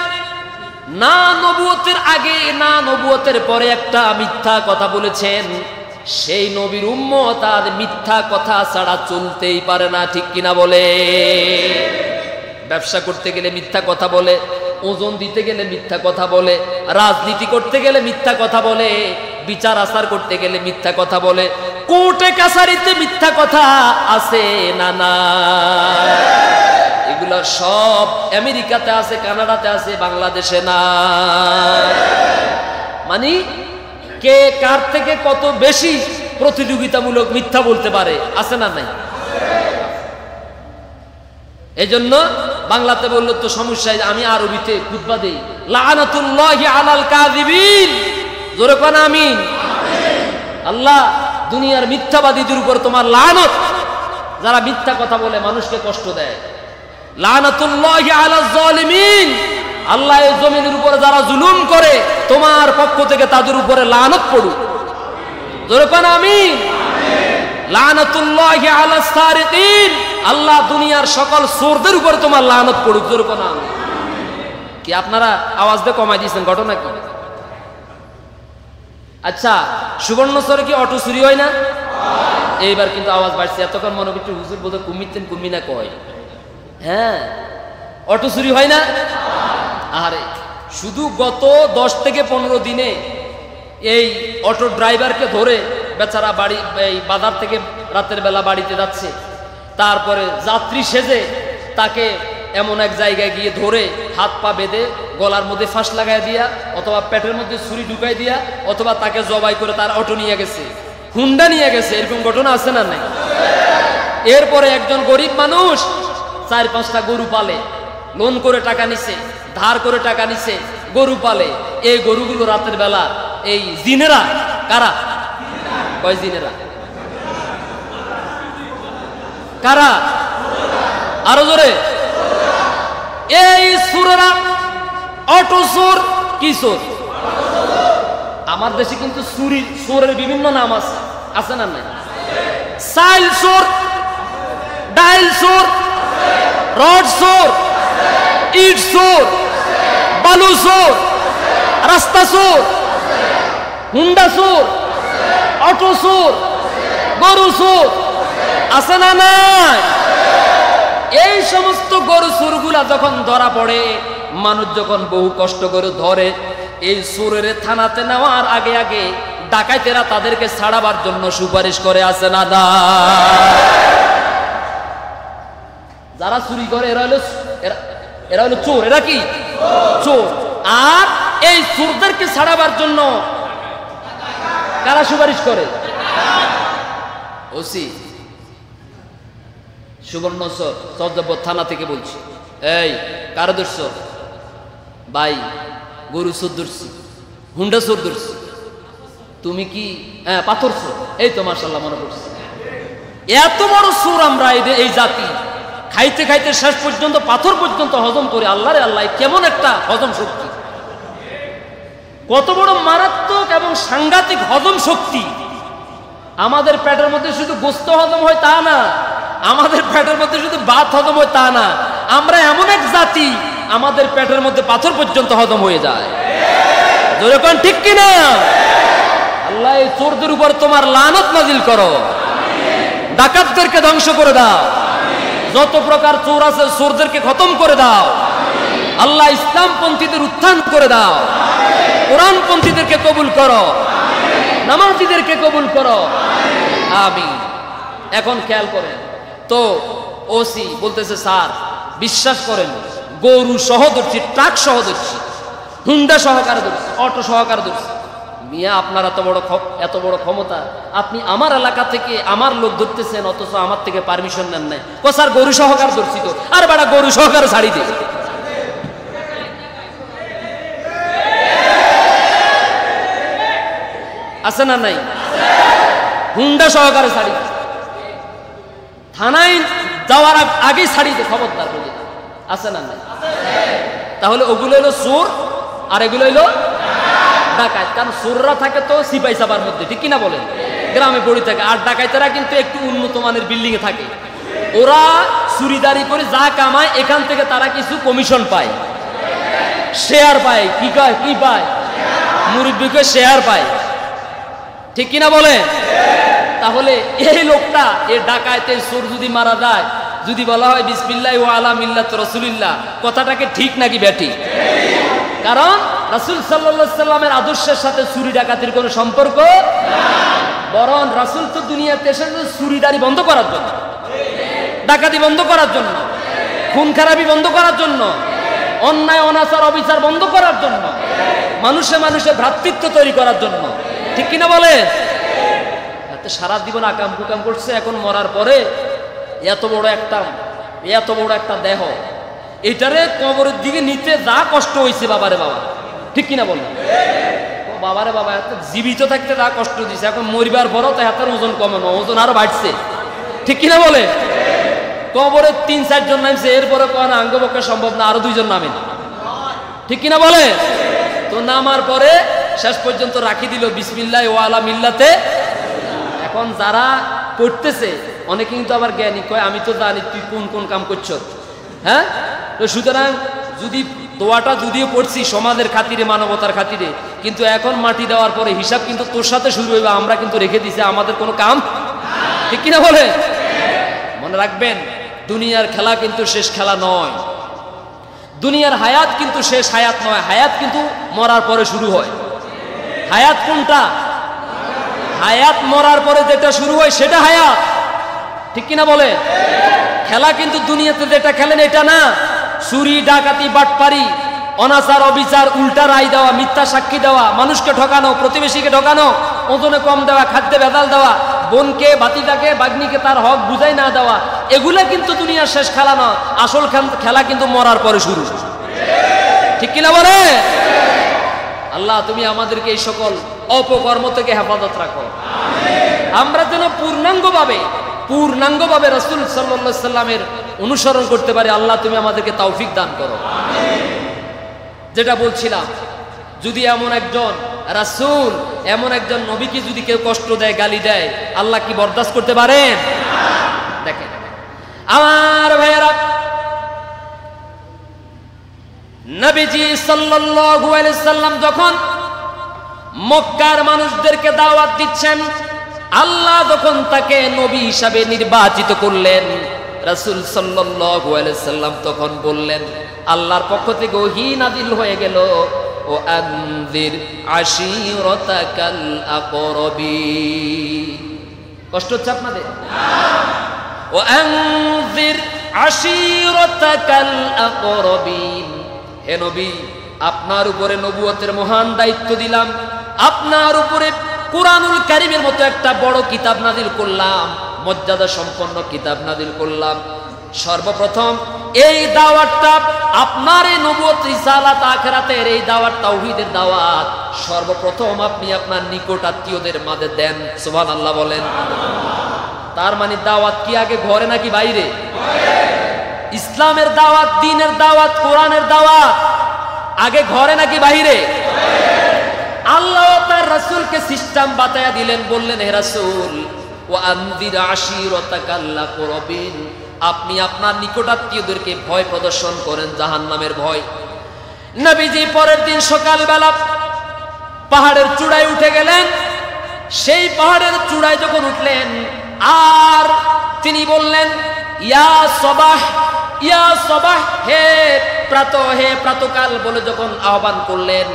[SPEAKER 1] না নবুয়তের আগে না নবুয়তের পরে একটা মিথ্যা কথা বলেছেন, সেই নবীর উম্মত আর মিথ্যা কথা ছাড়া চলতেই পারে না, ঠিক কিনা বলে? ব্যবসা করতে গেলে মিথ্যা কথা বলে, ওজন দিতে গেলে মিথ্যা কথা বলে, রাজনীতি করতে গেলে মিথ্যা কথা বলে, বিচার আচার করতে গেলে মিথ্যা কথা বলে, কোর্টে কাছারিতে মিথ্যা কথা আছে না? না, এগুলা সব আমেরিকাতে আছে, কানাডাতে আছে, বাংলাদেশে না। মানে কে কার থেকে কত বেশি প্রতিযোগিতামূলক মিথ্যা বলতে পারে, আছে না নাই? এই জন্য বাংলাতে বললে তো সমস্যা, আমি আরবিতে খুতবা দেই, লাআনাতুল্লাহি আলাল কাযিবিন। জোরে কোন আমিন। আল্লাহ, দুনিয়ার মিথ্যাবাদীদের উপর তোমার লানত, যারা মিথ্যা কথা বলে মানুষকে কষ্ট দেয়। লানাতুল্লাহি আলাজ জালিমিন। আল্লাহ এই জমিনের উপর যারা জুলুম করে তোমার পক্ষ থেকে তাদের উপরে লানত পড়ুক। জোরে কোন আমিন। লানাতুল্লাহি আলাস সারিকিন। আল্লাহ দুনিয়ার সকল চোরদের উপর তোমার লানত পড়ুক। জোরে কোন আমিন। কি আপনারা আওয়াজ দিয়ে কমাই দিয়েছেন, ঘটনা কি? আচ্ছা, সুবর্ণচরে কি অটো চুরি হয় না? এইবার কিন্তু আওয়াজ বাড়ছে। এতক্ষণ মনে করছি হুজুর বোধহয় কুমিতেন, কুমি না কয়। হ্যাঁ, অটো চুরি হয় না? আরে শুধু গত 10 থেকে 15 দিনে এই অটো ড্রাইভারকে ধরে বেচারা বাড়ি এই বাজার থেকে রাতের বেলা বাড়িতে যাচ্ছে, তারপরে যাত্রী সেজে তাকে এমন এক জায়গায় গিয়ে ধরে হাত পা বেঁধে গলার মধ্যে ফাঁস লাগাই দিয়া, অথবা পেটের মধ্যে ছুরি ঢুকাই দিয়া, অথবা তাকে জবাই করে তার অটো নিয়ে গেছে, হুন্ডা নিয়ে গেছে। এরকম ঘটনা আছে না নাই? এরপরে একজন গরিব মানুষ 4-5টা গরু পালে, লোন করে টাকা নিছে, ধার করে টাকা নিছে, গরু পালে। এই গরুগুলো রাতের বেলা এই জিনেরা, কারা কয় জিনেরা, কারা আরো জোরে, এই সুরেরা অটো চোর। কি চোর? আমার দেশে কিন্তু চোরের বিভিন্ন নাম আছে, আছে না নাই? সাইল চোর, ডাইল চোর, রড চোর, ইট চোর, বালু চোর, রাস্তা চোর, হুন্ডা চোর, অটো চোর, গরু চোর, আছে না নাই? এই সমস্ত গরু চোরগুলা যখন ধরা পড়ে, মানুষ যখন বহু কষ্ট করে ধরে, এই চোরের থানাতে নেওয়ার আগে আগে ডাকাইতেরা তাদেরকে ছাড়াবার জন্য সুপারিশ করে, আছে না না? যারা চুরি করে এরা হলো চোর। এরা কি? চোর। আর এই চোরদেরকে ছাড়াবার জন্য কারা সুপারিশ করে? ওসি সুবর্ণচর চর্যাপদ থানা থেকে বলছি, এই কারা ধরছ? ভাই গরু চোর ধরছি, হুন্ডা চোর ধরছি। তুমি কি পাথর চোর? এই তো মাশাআল্লাহ মনে করছি। এত বড় চোর আমরা এই জাতি, খাইতে খাইতে শেষ পর্যন্ত পাথর পর্যন্ত হজম করে। আল্লাহ রে আল্লাহ, কেমন একটা হজম শক্তি, কত বড় মারাত্মক এবং সাংঘাতিক হজম শক্তি। আমাদের পেটের মধ্যে শুধু গোস্ত হজম হয় তা না, আমাদের পেটের মধ্যে শুধু ভাত হজম হয় তা না, আমরা এমন এক জাতি আমাদের পেটের মধ্যে পাথর পর্যন্ত হজম হয়ে যায়। যেরকম ঠিক কিনা? আল্লাহ এই চোরদের উপর তোমার লানত নাজিল করো, ডাকাতদেরকে ধ্বংস করে দাও, যত প্রকার চোর আছে চোরদেরকে খতম করে দাও। আল্লাহ ইসলামপন্থীদের উত্থান করে দাও, কোরআনপন্থীদেরকে কবুল করো, নামাজীদেরকে কবুল করো, আমিন। এখন খেয়াল করেন তো, ওসি বলতেছে স্যার বিশ্বাস করেন গরু সহ ধরছি, ট্রাক সহ ধরছি, হুন্ডা সহকারে ধরছি, অটো সহকারে ধরছি। মিয়া আপনার এত বড় ক্ষমতা, আপনি আমার এলাকা থেকে আমার লোক ধরতেছেন অথচ আমার থেকে পারমিশন নেন নাই। ও স্যার গরু সহকার ধরছি তো। আর বেটা গরু সহকারে ছাড়ি দে, আছে না নাই? হুন্ডা সহকারে ছাড়ি, থানায় যাওয়ার আগে ছাড়ি দে, খবরদার বলে, আছে না নাই? তাহলে ওগুলো হলো চোর আর এগুলো হইলো ডাকাত। কারণ চোররা থাকে তো সিপাই সাবার মধ্যে, ঠিক কিনা বলেন, গ্রামে পড়ে থাকে। আর ডাকাইতেরা কিন্তু একটু উন্নত মানের বিল্ডিং এ থাকে। ওরা চুরিদারি করে যা কামায় এখান থেকে তারা কিছু কমিশন পায়, শেয়ার পায়। কি পায়? মুরব্বীকে শেয়ার পায়, ঠিক কিনা বলে? তাহলে এই লোকটা, এই ডাকাইতে চোর যদি মারা যায়, যদি বলা হয় বিসমিল্লাহ ওয়া আলা মিল্লাত রাসূলিল্লাহ, কথাটাকে ঠিক নাকি ব্যাঠিক? কারণ রাসূল সাল্লাল্লাহু আলাইহি সাল্লামের আদর্শের সাথে চুরি ডাকাতির কোনো সম্পর্ক না। বরং রাসূল তো দুনিয়াতে এসেছে চুরিদারি বন্ধ করার জন্য, ডাকাতি বন্ধ করার জন্য, খুন খারাপি বন্ধ করার জন্য, অন্যায় অনাচার অবিচার বন্ধ করার জন্য, মানুষে মানুষে ভ্রাতৃত্ব তৈরি করার জন্য, ঠিক কিনা বলে? সারা জীবন আকাম কুকাম করছে, এখন মরার পরে এত বড় একটা দেহ, এটারে কবরের দিকে নিতে যা কষ্ট হয়েছে বাবারে বাবা, ঠিক কিনা বলে? বাবারে বাবা, এত জীবিত থাকতে যা কষ্ট দিছে, এখন মরিবার পরও তো এত ওজন কমানো, ওজন আরো বাড়ছে, ঠিক কিনা বলে? কবরে 3-4 জন নামছে, এরপরে কোন আঙ্গপক্ষে সম্ভব না আরো 2 জন নামেন, ঠিক কিনা বলে? তো নামার পরে শেষ পর্যন্ত রাখি দিল বিসমিল্লাহ ওয়া আলা মিল্লাতে। এখন যারা করতেছে অনেকে কিন্তু আবার জ্ঞানী, কয় আমি তো জানি তুই কোন কোন কাম করছ, হ্যাঁ? তো সুতরাং যদি দোয়াটা যদিও পড়ছি সমাজের খাতিরে, মানবতার খাতিরে, কিন্তু এখন মাটি দেওয়ার পরে হিসাব কিন্তু তোর সাথে শুরু হইবে, আমরা কিন্তু রেখে দিছি আমাদের কোনো কাম, ঠিক কিনা বলে? মনে রাখবেন দুনিয়ার খেলা কিন্তু শেষ খেলা নয়, দুনিয়ার হায়াত কিন্তু শেষ হায়াত নয়, হায়াত কিন্তু মরার পরে শুরু হয়। হায়াত কোনটা? হায়াত মরার পরে যেটা শুরু হয় সেটা হায়াত, ঠিক কিনা বলে? খেলা কিন্তু দুনিয়াতে যেটা খেলেন এটা না। চুরি ডাকাতি বাটপারি অনাচার অবিচার, উল্টা রায় দেওয়া, মিথ্যা সাক্ষী দেওয়া, মানুষকে ঠকানো, প্রতিবেশীকে ঠকানো, ওজনে কম দেওয়া, খাদ্যে ভেজাল দেওয়া, বোনকে ভাতিজাকে বাগ্নিকে তার হক বুঝাই না দেওয়া, এগুলা কিন্তু দুনিয়ার শেষ খেলা না। আসল খেলা কিন্তু মরার পরে শুরু, ঠিক কিনা বলে? আল্লাহ তুমি আমাদেরকে এই সকল অপকর্ম থেকে হেফাজত রাখো, আমরা যেন পূর্ণাঙ্গভাবে রাসূল সাল্লাল্লাহু আলাইহি সাল্লামের অনুসরণ করতে পারি। আল্লাহ তুমি আমাদেরকে তৌফিক দান করো। যেটা বলছিলাম, যদি এমন একজন রাসূল, এমন একজন নবীকে যদি কেউ কষ্ট দেয়, গালি দেয়, আল্লাহ কি বরদাস্ত করতে পারেন? দেখেন আমার ভাইয়েরা, নবীজি সাল্লাল্লাহু আলাইহি সাল্লাম যখন মক্কার মানুষদেরকে দাওয়াত দিচ্ছেন, আল্লাহ যখন তাকে নবী হিসাবে নির্বাচিত করলেন, রাসূল সাল্লাল্লাহু আলাইহি সাল্লাম তখন বললেন, আল্লাহর পক্ষ থেকে ওহী নাযিল হয়ে গেল, ও আনযির আশীরাতাকাল আকরাবিন। কষ্ট হচ্ছে আপনাদের? ও আনযির আশীরাতাকাল আকরাবিন। হে নবী, আপনার উপরে নবুয়তের মহান দায়িত্ব দিলাম, আপনার উপরে কুরআনুল কারীমের মতো একটা বড় কিতাব নাযিল করলাম, মর্যাদা সম্পন্ন কিতাব নাযিল করলাম। সর্বপ্রথম এই দাওয়াতটা, আপনার এই নবুয়ত, রিসালাত, আখিরাতের এই দাওয়াত, তাওহীদের দাওয়াত সর্বপ্রথম আপনি আপনার নিকট আত্মীয়দের মাঝে দেন। সুবহানাল্লাহ বলেন। তার মানে দাওয়াত কি আগে ঘরে নাকি বাইরে? ইসলামের দাওয়াত, দ্বীনের দাওয়াত, কোরআনের দাওয়াত আগে ঘরে নাকি বাইরে? আল্লাহ তার রাসূলকে সিস্টেম বাতায়া দিলেন, বললেন হে রাসূল ওয়া আনদির আশিরাতাকাল আকরাবিন, আপনি আপনার নিকটাত্মীয়দেরকে ভয় প্রদর্শন করেন জাহান্নামের ভয়। নবীজি পরের দিন সকালবেলা পাহাড়ের চূড়ায় উঠে গেলেন। সেই পাহাড়ের চূড়ায় যখন উঠলেন আর তিনি বললেন ইয়া সবাহ, ইয়া সবাহ, হে প্রাতঃ, হে প্রাতকাল বলে যখন আহ্বান করলেন,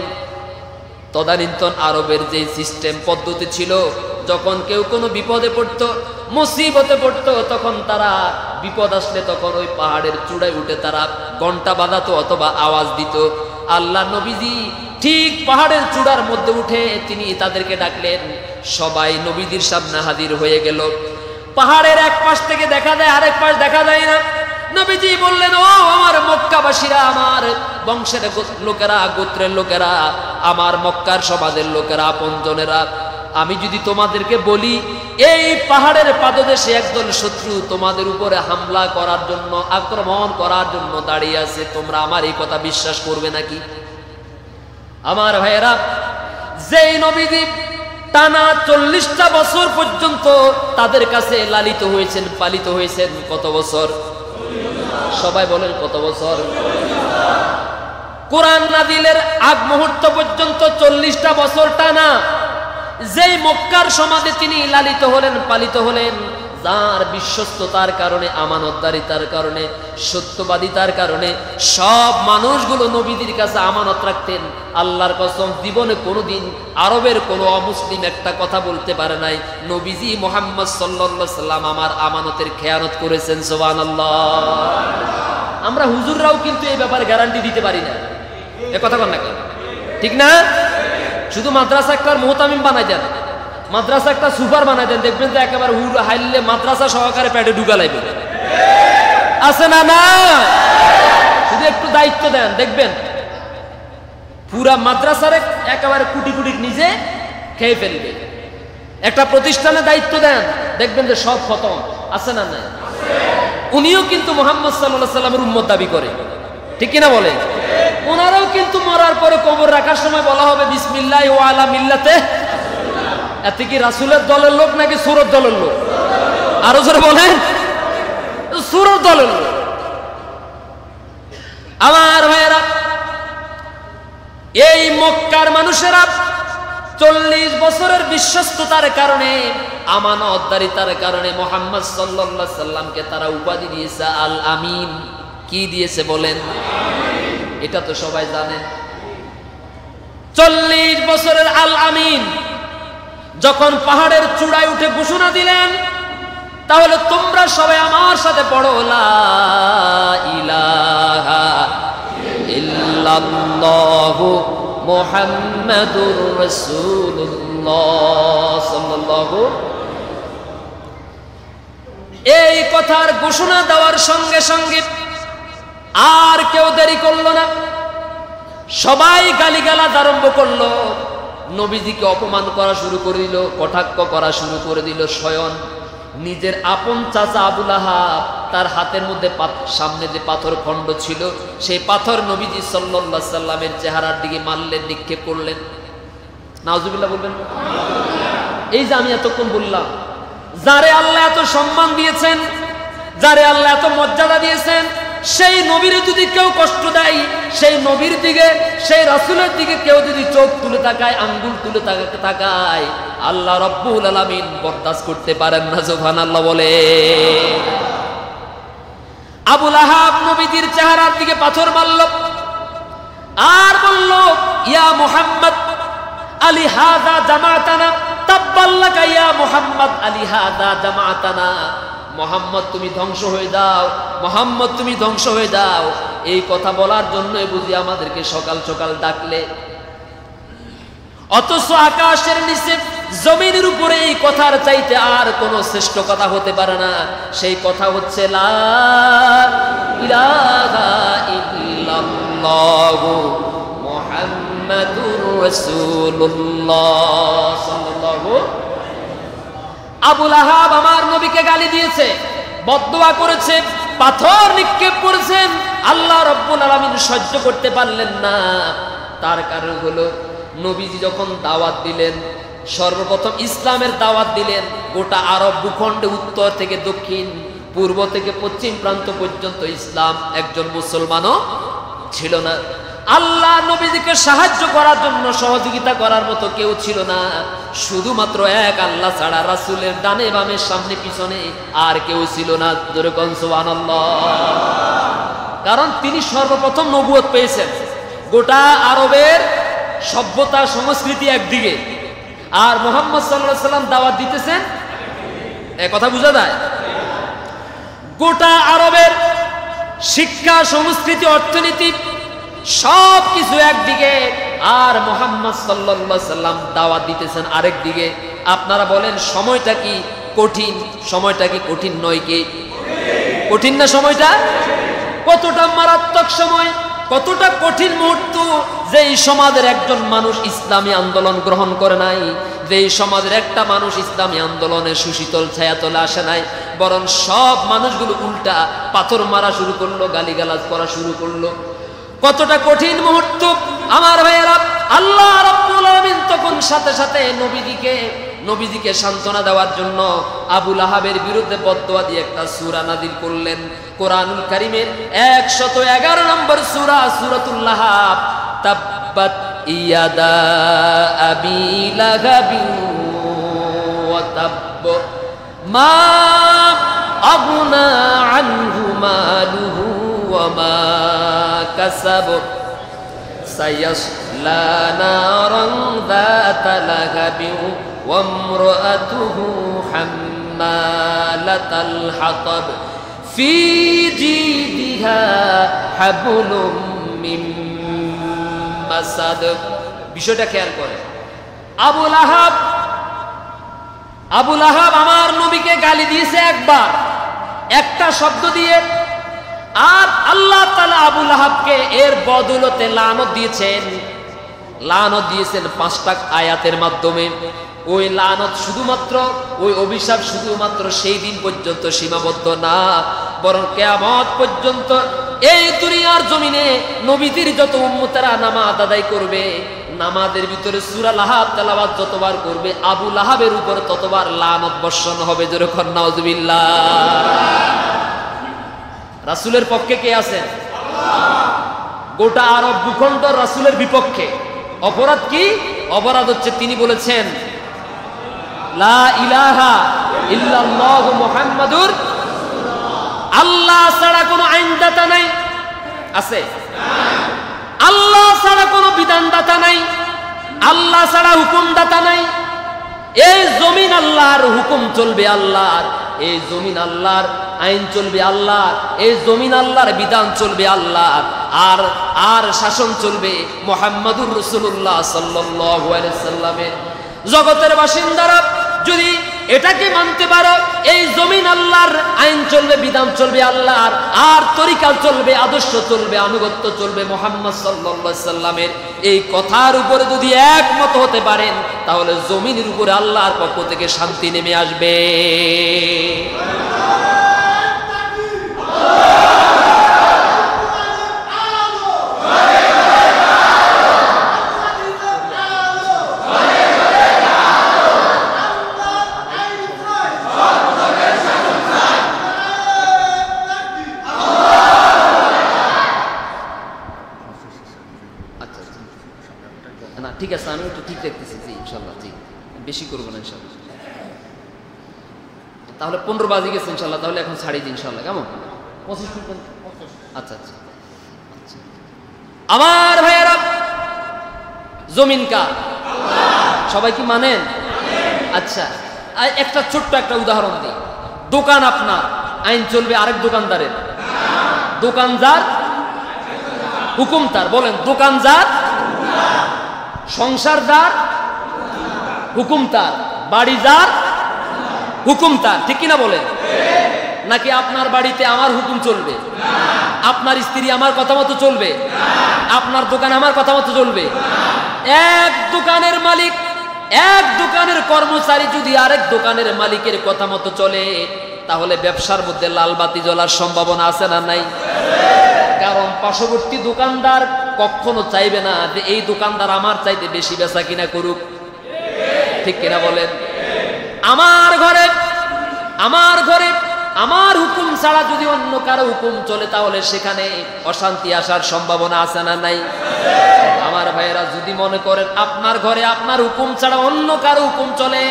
[SPEAKER 1] তদানীন্তন আরবের যে সিস্টেম পদ্ধতি ছিল, যখন কেউ কোনো বিপদে পড়তো, মুসিবতে পড়তো, তখন তারা বিপদ আসলে তখন ওই পাহাড়ের চূড়ায় উঠে তারা ঘন্টা বাজাতো অথবা আওয়াজ দিত। আল্লাহ নবীজি ঠিক পাহাড়ের চূড়ার মধ্যে উঠে তিনি তাদেরকে ডাকলেন। সবাই নবীজির সামনে হাজির হয়ে গেল। পাহাড়ের এক পাশ থেকে দেখা যায়, আরেক পাশ দেখা যায় না। নবীজি বললেন, ও আমার মক্কাবাসীরা, আমার বংশের লোকেরা, গোত্রের লোকেরা, আমার মক্কার সমাজের লোকেরা, আপনজনেরা, আমি যদি তোমাদেরকে বলি এই পাহাড়ের পাদদেশে একদল শত্রু তোমাদের উপরে হামলা করার জন্য, আক্রমণ করার জন্য দাঁড়িয়ে আছে, তোমরা আমার এই কথা বিশ্বাস করবে নাকি? আমার ভাইয়েরা, যেই নবীজি টানা 40টা বছর পর্যন্ত তাদের কাছে লালিত হয়েছেন, পালিত হয়েছেন, কত বছর? সবাই বলেন কত বছর? কোরআন নাজিলের আগ মুহূর্ত পর্যন্ত 40টা বছর টানা যেই মক্কার সমাজে তিনি লালিত হলেন, পালিত হলেন, যার বিশ্বস্ততার কারণে, আমানতদারিতার কারণে, সত্যবাদিতার কারণে সব মানুষগুলো নবীদের কাছে আমানত রাখতেন। আল্লাহর কসম, জীবনে কোনোদিন আরবের কোনো অমুসলিম একটা কথা বলতে পারে নাই নবীজি মুহাম্মদ সাল্লাল্লাহু আলাইহি সাল্লাম আমার আমানতের খেয়ানত করেছেন। সুবহানাল্লাহ। আমরা হুজুররাও কিন্তু এই ব্যাপারে গ্যারান্টি দিতে পারি না। এ কথা বল না কেন? ঠিক না? শুধু মাদ্রাসা একটা মুহতামিম বানাই দেন, মাদ্রাসা একটা সুপার বানাই দেন, দেখবেন তো একেবারে হুর হাইলে মাদ্রাসা সহকারে পেটে ঢুকা লাগবে। আছে না? না, শুধু একটু দায়িত্ব দেন, দেখবেন পুরা মাদ্রাসারে একেবারে কুটি কুটি নিজে খেয়ে ফেলবে। একটা প্রতিষ্ঠানে দায়িত্ব দেন, দেখবেন যে সব খতম। আছে না? না। উনিও কিন্তু মুহাম্মদ সাল্লাল্লাহু আলাইহি সাল্লামের উম্মত দাবি করে, ঠিক কিনা বলে? ওনারাও কিন্তু মরার পরে কবর রাখার সময় বলা হবে বিসমিল্লাহ ওয়া আলা মিল্লাতে। এতে কি রাসূলের দলের লোক নাকি সূরত দলের লোক? আরো জোরে বলেন, সূরত দলের লোক। আমার ভাইয়েরা, এই মক্কার মানুষেরা 40 বছরের বিশ্বস্ততার কারণে, আমানতদারিতার কারণে মুহাম্মদ সাল্লাল্লাহু আলাইহি সাল্লামকে তারা উপাধি দিয়েছে আল আমিন। কি দিয়েছে বলেন? এটা তো সবাই জানেন। 40 বছরের আল আমিন যখন পাহাড়ের চূড়ায় উঠে ঘোষণা দিলেন, তাহলে তোমরা সবাই আমার সাথে পড়ো, লা ইলাহা ইল্লাল্লাহু মুহাম্মাদুর রাসূলুল্লাহ সাল্লাল্লাহু। এই কথার ঘোষণা দেওয়ার সঙ্গে সঙ্গে আর কেউ দেরি করলো না, সবাই গালিগালাজ আরম্ভ করলো, নবীজিকে অপমান করা শুরু করে দিল, কটাক্ষ করা শুরু করে দিল। স্বয়ং নিজের আপন চাচা আবু লাহাব, তার হাতের মধ্যে সামনে যে পাথর খণ্ড ছিল, সেই পাথর নবীজি সাল্লাল্লাহু আলাইহি সাল্লামের চেহারার দিকে মারলেন, নিক্ষেপ করলেন। নাউজুবিল্লাহ বলবেন। এই যে আমি এতক্ষণ বললাম, যারে আল্লাহ এত সম্মান দিয়েছেন, যারে আল্লাহ এত মর্যাদা দিয়েছেন, সেই নবীর যদি কেউ কষ্ট দেয়, সেই নবীর দিকে, সেই রাসূলের দিকে কেউ যদি চোখ তুলে তাকায়, আঙ্গুল তুলে তাকায়, আল্লাহ রাব্বুল আলামিন বরদাস্ত করতে পারেন না। সুবহানাল্লাহ বলে। আবু লাহাব নবীজির চেহারার দিকে পাথর মারল আর বলল, ইয়া মুহাম্মদ আলি হাযা জামাতানা, তাব্বাল্লাকা ইয়া মুহাম্মদ আলি হাযা জামাতানা। মুহাম্মদ তুমি ধ্বংস হয়ে যাও, মুহাম্মদ তুমি ধ্বংস হয়ে যাও। এই কথা বলার জন্যই বুঝি আমাদেরকে সকাল সকাল ডাকলে। অথচ আকাশের নিচে, জমিনের উপরে এই কথার চাইতে আর কোনো শ্রেষ্ঠ কথা হতে পারে না। সেই কথা হচ্ছে লা ইলাহা ইল্লাল্লাহু মুহাম্মাদুর রাসূলুল্লাহ সাল্লাল্লাহু। আবু লাহাব আমার নবীকে গালি দিয়েছে, বদদুয়া করেছে, পাথর নিক্ষেপ করেছেন। আল্লাহ রাব্বুল আলামিন সহ্য করতে পারলেন না। তার কারণ হলো, নবীজি যখন দাওয়াত দিলেন, সর্বপ্রথম ইসলামের দাওয়াত দিলেন গোটা আরব ভূখণ্ডে, উত্তর থেকে দক্ষিণ, পূর্ব থেকে পশ্চিম প্রান্ত পর্যন্ত ইসলাম। একজন মুসলমানও ছিল না। আল্লাহ নবীজিকে সাহায্য করার জন্য, সহযোগিতা করার মতো কেউ ছিল না, শুধুমাত্র এক আল্লাহ ছাড়া। রাসূলের ডানে বামে সামনে পিছনে আর কেউ ছিল না। জোরে কোন সুবহানাল্লাহ। কারণ তিনি সর্বপ্রথম নবুয়ত পেয়েছেন। গোটা আরবের সভ্যতা সংস্কৃতি একদিকে, আর মুহাম্মদ সাল্লাল্লাহু আলাইহি ওয়াসাল্লাম দাওয়াত দিতেছেন, এ কথা বোঝা যায়। গোটা আরবের শিক্ষা, সংস্কৃতি, অর্থনীতি সব কিছু একদিকে, আর মুহাম্মদ সাল্লাল্লাহু আলাইহি ওয়াসাল্লাম দাওয়াত দিতেছেন আরেক দিকে। আপনারা বলেন সময়টা কি কঠিন? সময়টা কি কঠিন নয়? কি কঠিন না? সময়টা কতটা মারাত্মক সময়, কতটা কঠিন মুহূর্ত। যেই সমাজের একজন মানুষ ইসলামী আন্দোলন গ্রহণ করে নাই, যেই সমাজের একটা মানুষ ইসলামী আন্দোলনের সুশীতল ছায়াতলে আসে নাই, বরং সব মানুষগুলো উল্টা পাথর মারা শুরু করলো, গালিগালাজ করা শুরু করলো। কতটা কঠিন মুহূর্ত আমার ভাইয়েরা। আল্লাহ রাব্বুল আলামিন তখন সাথে সাথে নবীজিকে সান্ত্বনা দেওয়ার জন্য আবু লাহাবের বিরুদ্ধে বদদোয়া দিয়ে একটা সূরা নাযিল করলেন। কোরআনুল কারীমের 111 নম্বর সূরা, সূরাতুল লাহাব। তাব্বাত ইয়াদা আবি লাহাবিন ওয়া তাব্ব মা আগনা আনহু মালুহু ওয়া মা কাসাব সায়াসলা নারান যাতা লাহাবিন ওয়া ইমরাতুহু হাম্মালাতাল হাতাব ফি জিদিহা হাবলুম মিন মাসাদ। বিষয়টা খেয়াল করে। আবু লাহাব আমার নবীকে গালি দিয়েছে একবার, একটা শব্দ দিয়ে, আর আল্লাহ তাআলা আবু লাহাবকে এর বদৌলতে লানত দিয়েছেন। 5টা আয়াতের মাধ্যমে। ওই লানত শুধুমাত্র, ওই অভিশাপ শুধুমাত্র সেই দিন পর্যন্ত সীমাবদ্ধ না, বরং কিয়ামত পর্যন্ত এই দুনিয়ার জমিনে নবীদের যত উম্মতেরা নামাজ আদায় করবে, নামাজের ভিতরে সূরা লাহাব তেলাওয়াত যতবার করবে, আবু লাহাবের উপর ততবার লানত বর্ষণ হবে। জোরে কোন নাউযুবিল্লাহ। রাসূলের পক্ষে কে আছেন? গোটা আরব ভূখণ্ড রাসূলের বিপক্ষে। অপরাধ কি? অপরাধ হচ্ছে তিনি বলেছেন লা ইলাহা ইল্লাল্লাহু মুহাম্মাদুর, আল্লাহ ছাড়া কোনো আইনদাতা নাই। আছে? আল্লাহ ছাড়া কোনো বিধানদাতা নাই, আল্লাহ ছাড়া হুকুমদাতা নাই। এই জমিন আল্লাহর, হুকুম চলবে আল্লাহর, এই জমিন আল্লাহর, আইন চলবে আল্লাহর, এই জমিন আল্লাহর, বিধান চলবে আল্লাহর, আর শাসন চলবে মুহাম্মাদুর রাসূলুল্লাহ সাল্লাল্লাহু আলাইহি সাল্লামের। জগতের বাসিন্দারা যদি এটাকে মানতে পারো, এই জমিন আল্লাহর, আইন চলবে, বিধান চলবে আল্লাহর, আর তরিকা চলবে, আদর্শ চলবে, আনুগত্য চলবে মুহাম্মদ সাল্লাল্লাহু আলাইহি সাল্লামের, এই কথার উপরে যদি একমত হতে পারেন, তাহলে জমিনের উপরে আল্লাহর পক্ষ থেকে শান্তি নেমে আসবে। ঠিক আছে, আমি একটু ঠিক দেখতেছি। জি ইনশাল্লাহ, জি বেশি করবো না ইনশাল্লাহ। তাহলে 15 বাজে গেছে ইনশাল্লাহ, তাহলে এখন ছাড়ি দিই ইনশাল্লাহ। কেমন? 25 মিনিট। আচ্ছা আচ্ছা আচ্ছা। আমার ভাইয়েরা, জমিন কার? সবাই কি মানেন? আচ্ছা, একটা ছোট্ট একটা উদাহরণ দিই। দোকান আপনার, আইন চলবে আরেক দোকানদারের। দোকান যার, হুকুম তার। বলেন, দোকান যার, সংসার যার, হুকুম তার। বাড়ি যার, হুকুম তার। ঠিক কিনা বলেন? নাকি আপনার বাড়িতে আমার হুকুম চলবে, আপনার স্ত্রী আমার কথা মতো চলবে, আপনার দোকান আমার কথা মতো চলবে? এক দোকানের মালিক, এক দোকানের কর্মচারী যদি আরেক দোকানের মালিকের কথা মতো চলে, তাহলে ব্যবসার মধ্যে লাল বাতি জ্বলার সম্ভাবনা আছে না নাই? কারণ পার্শ্ববর্তী দোকানদার কখনো চাইবে না যে এই দোকানদার আমার চাইতে বেশি বেচা কিনা করুক। ঠিক কিনা বলেন? আমার ঘরে আমার হুকুম ছাড়া যদি অন্য কারো হুকুম চলে তাহলে সেখানে অশান্তি আসার সম্ভাবনা আছে না নাই? আমার ভাইয়েরা, যদি মনে করেন আপনার ঘরে আপনার হুকুম ছাড়া অন্য কারো হুকুম চলে,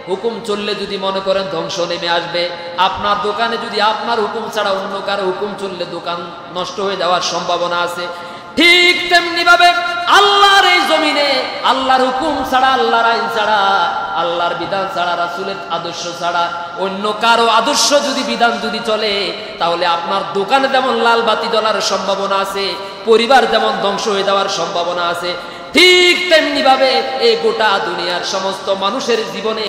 [SPEAKER 1] হুকুম চললে যদি মনে করেন ধ্বংস নেমে আসবে, আপনার দোকানে যদি আপনার হুকুম ছাড়া অন্য কারো হুকুম চললে দোকান নষ্ট হয়ে যাওয়ার সম্ভাবনা আছে, ঠিক তেমনি ভাবে আল্লাহর এই জমিনে আল্লাহর হুকুম ছাড়া, আল্লাহর আইন ছাড়া, আল্লাহর বিধান ছাড়া, রাসূলের আদর্শ ছাড়া অন্য কারো আদর্শ যদি বিধান যদি চলে, তাহলে আপনার দোকানে যেমন লাল বাতি জ্বলার সম্ভাবনা আছে, পরিবার যেমন ধ্বংস হয়ে যাওয়ার সম্ভাবনা আছে, ঠিক তেমনি ভাবে এই গোটা দুনিয়ার সমস্ত মানুষের জীবনে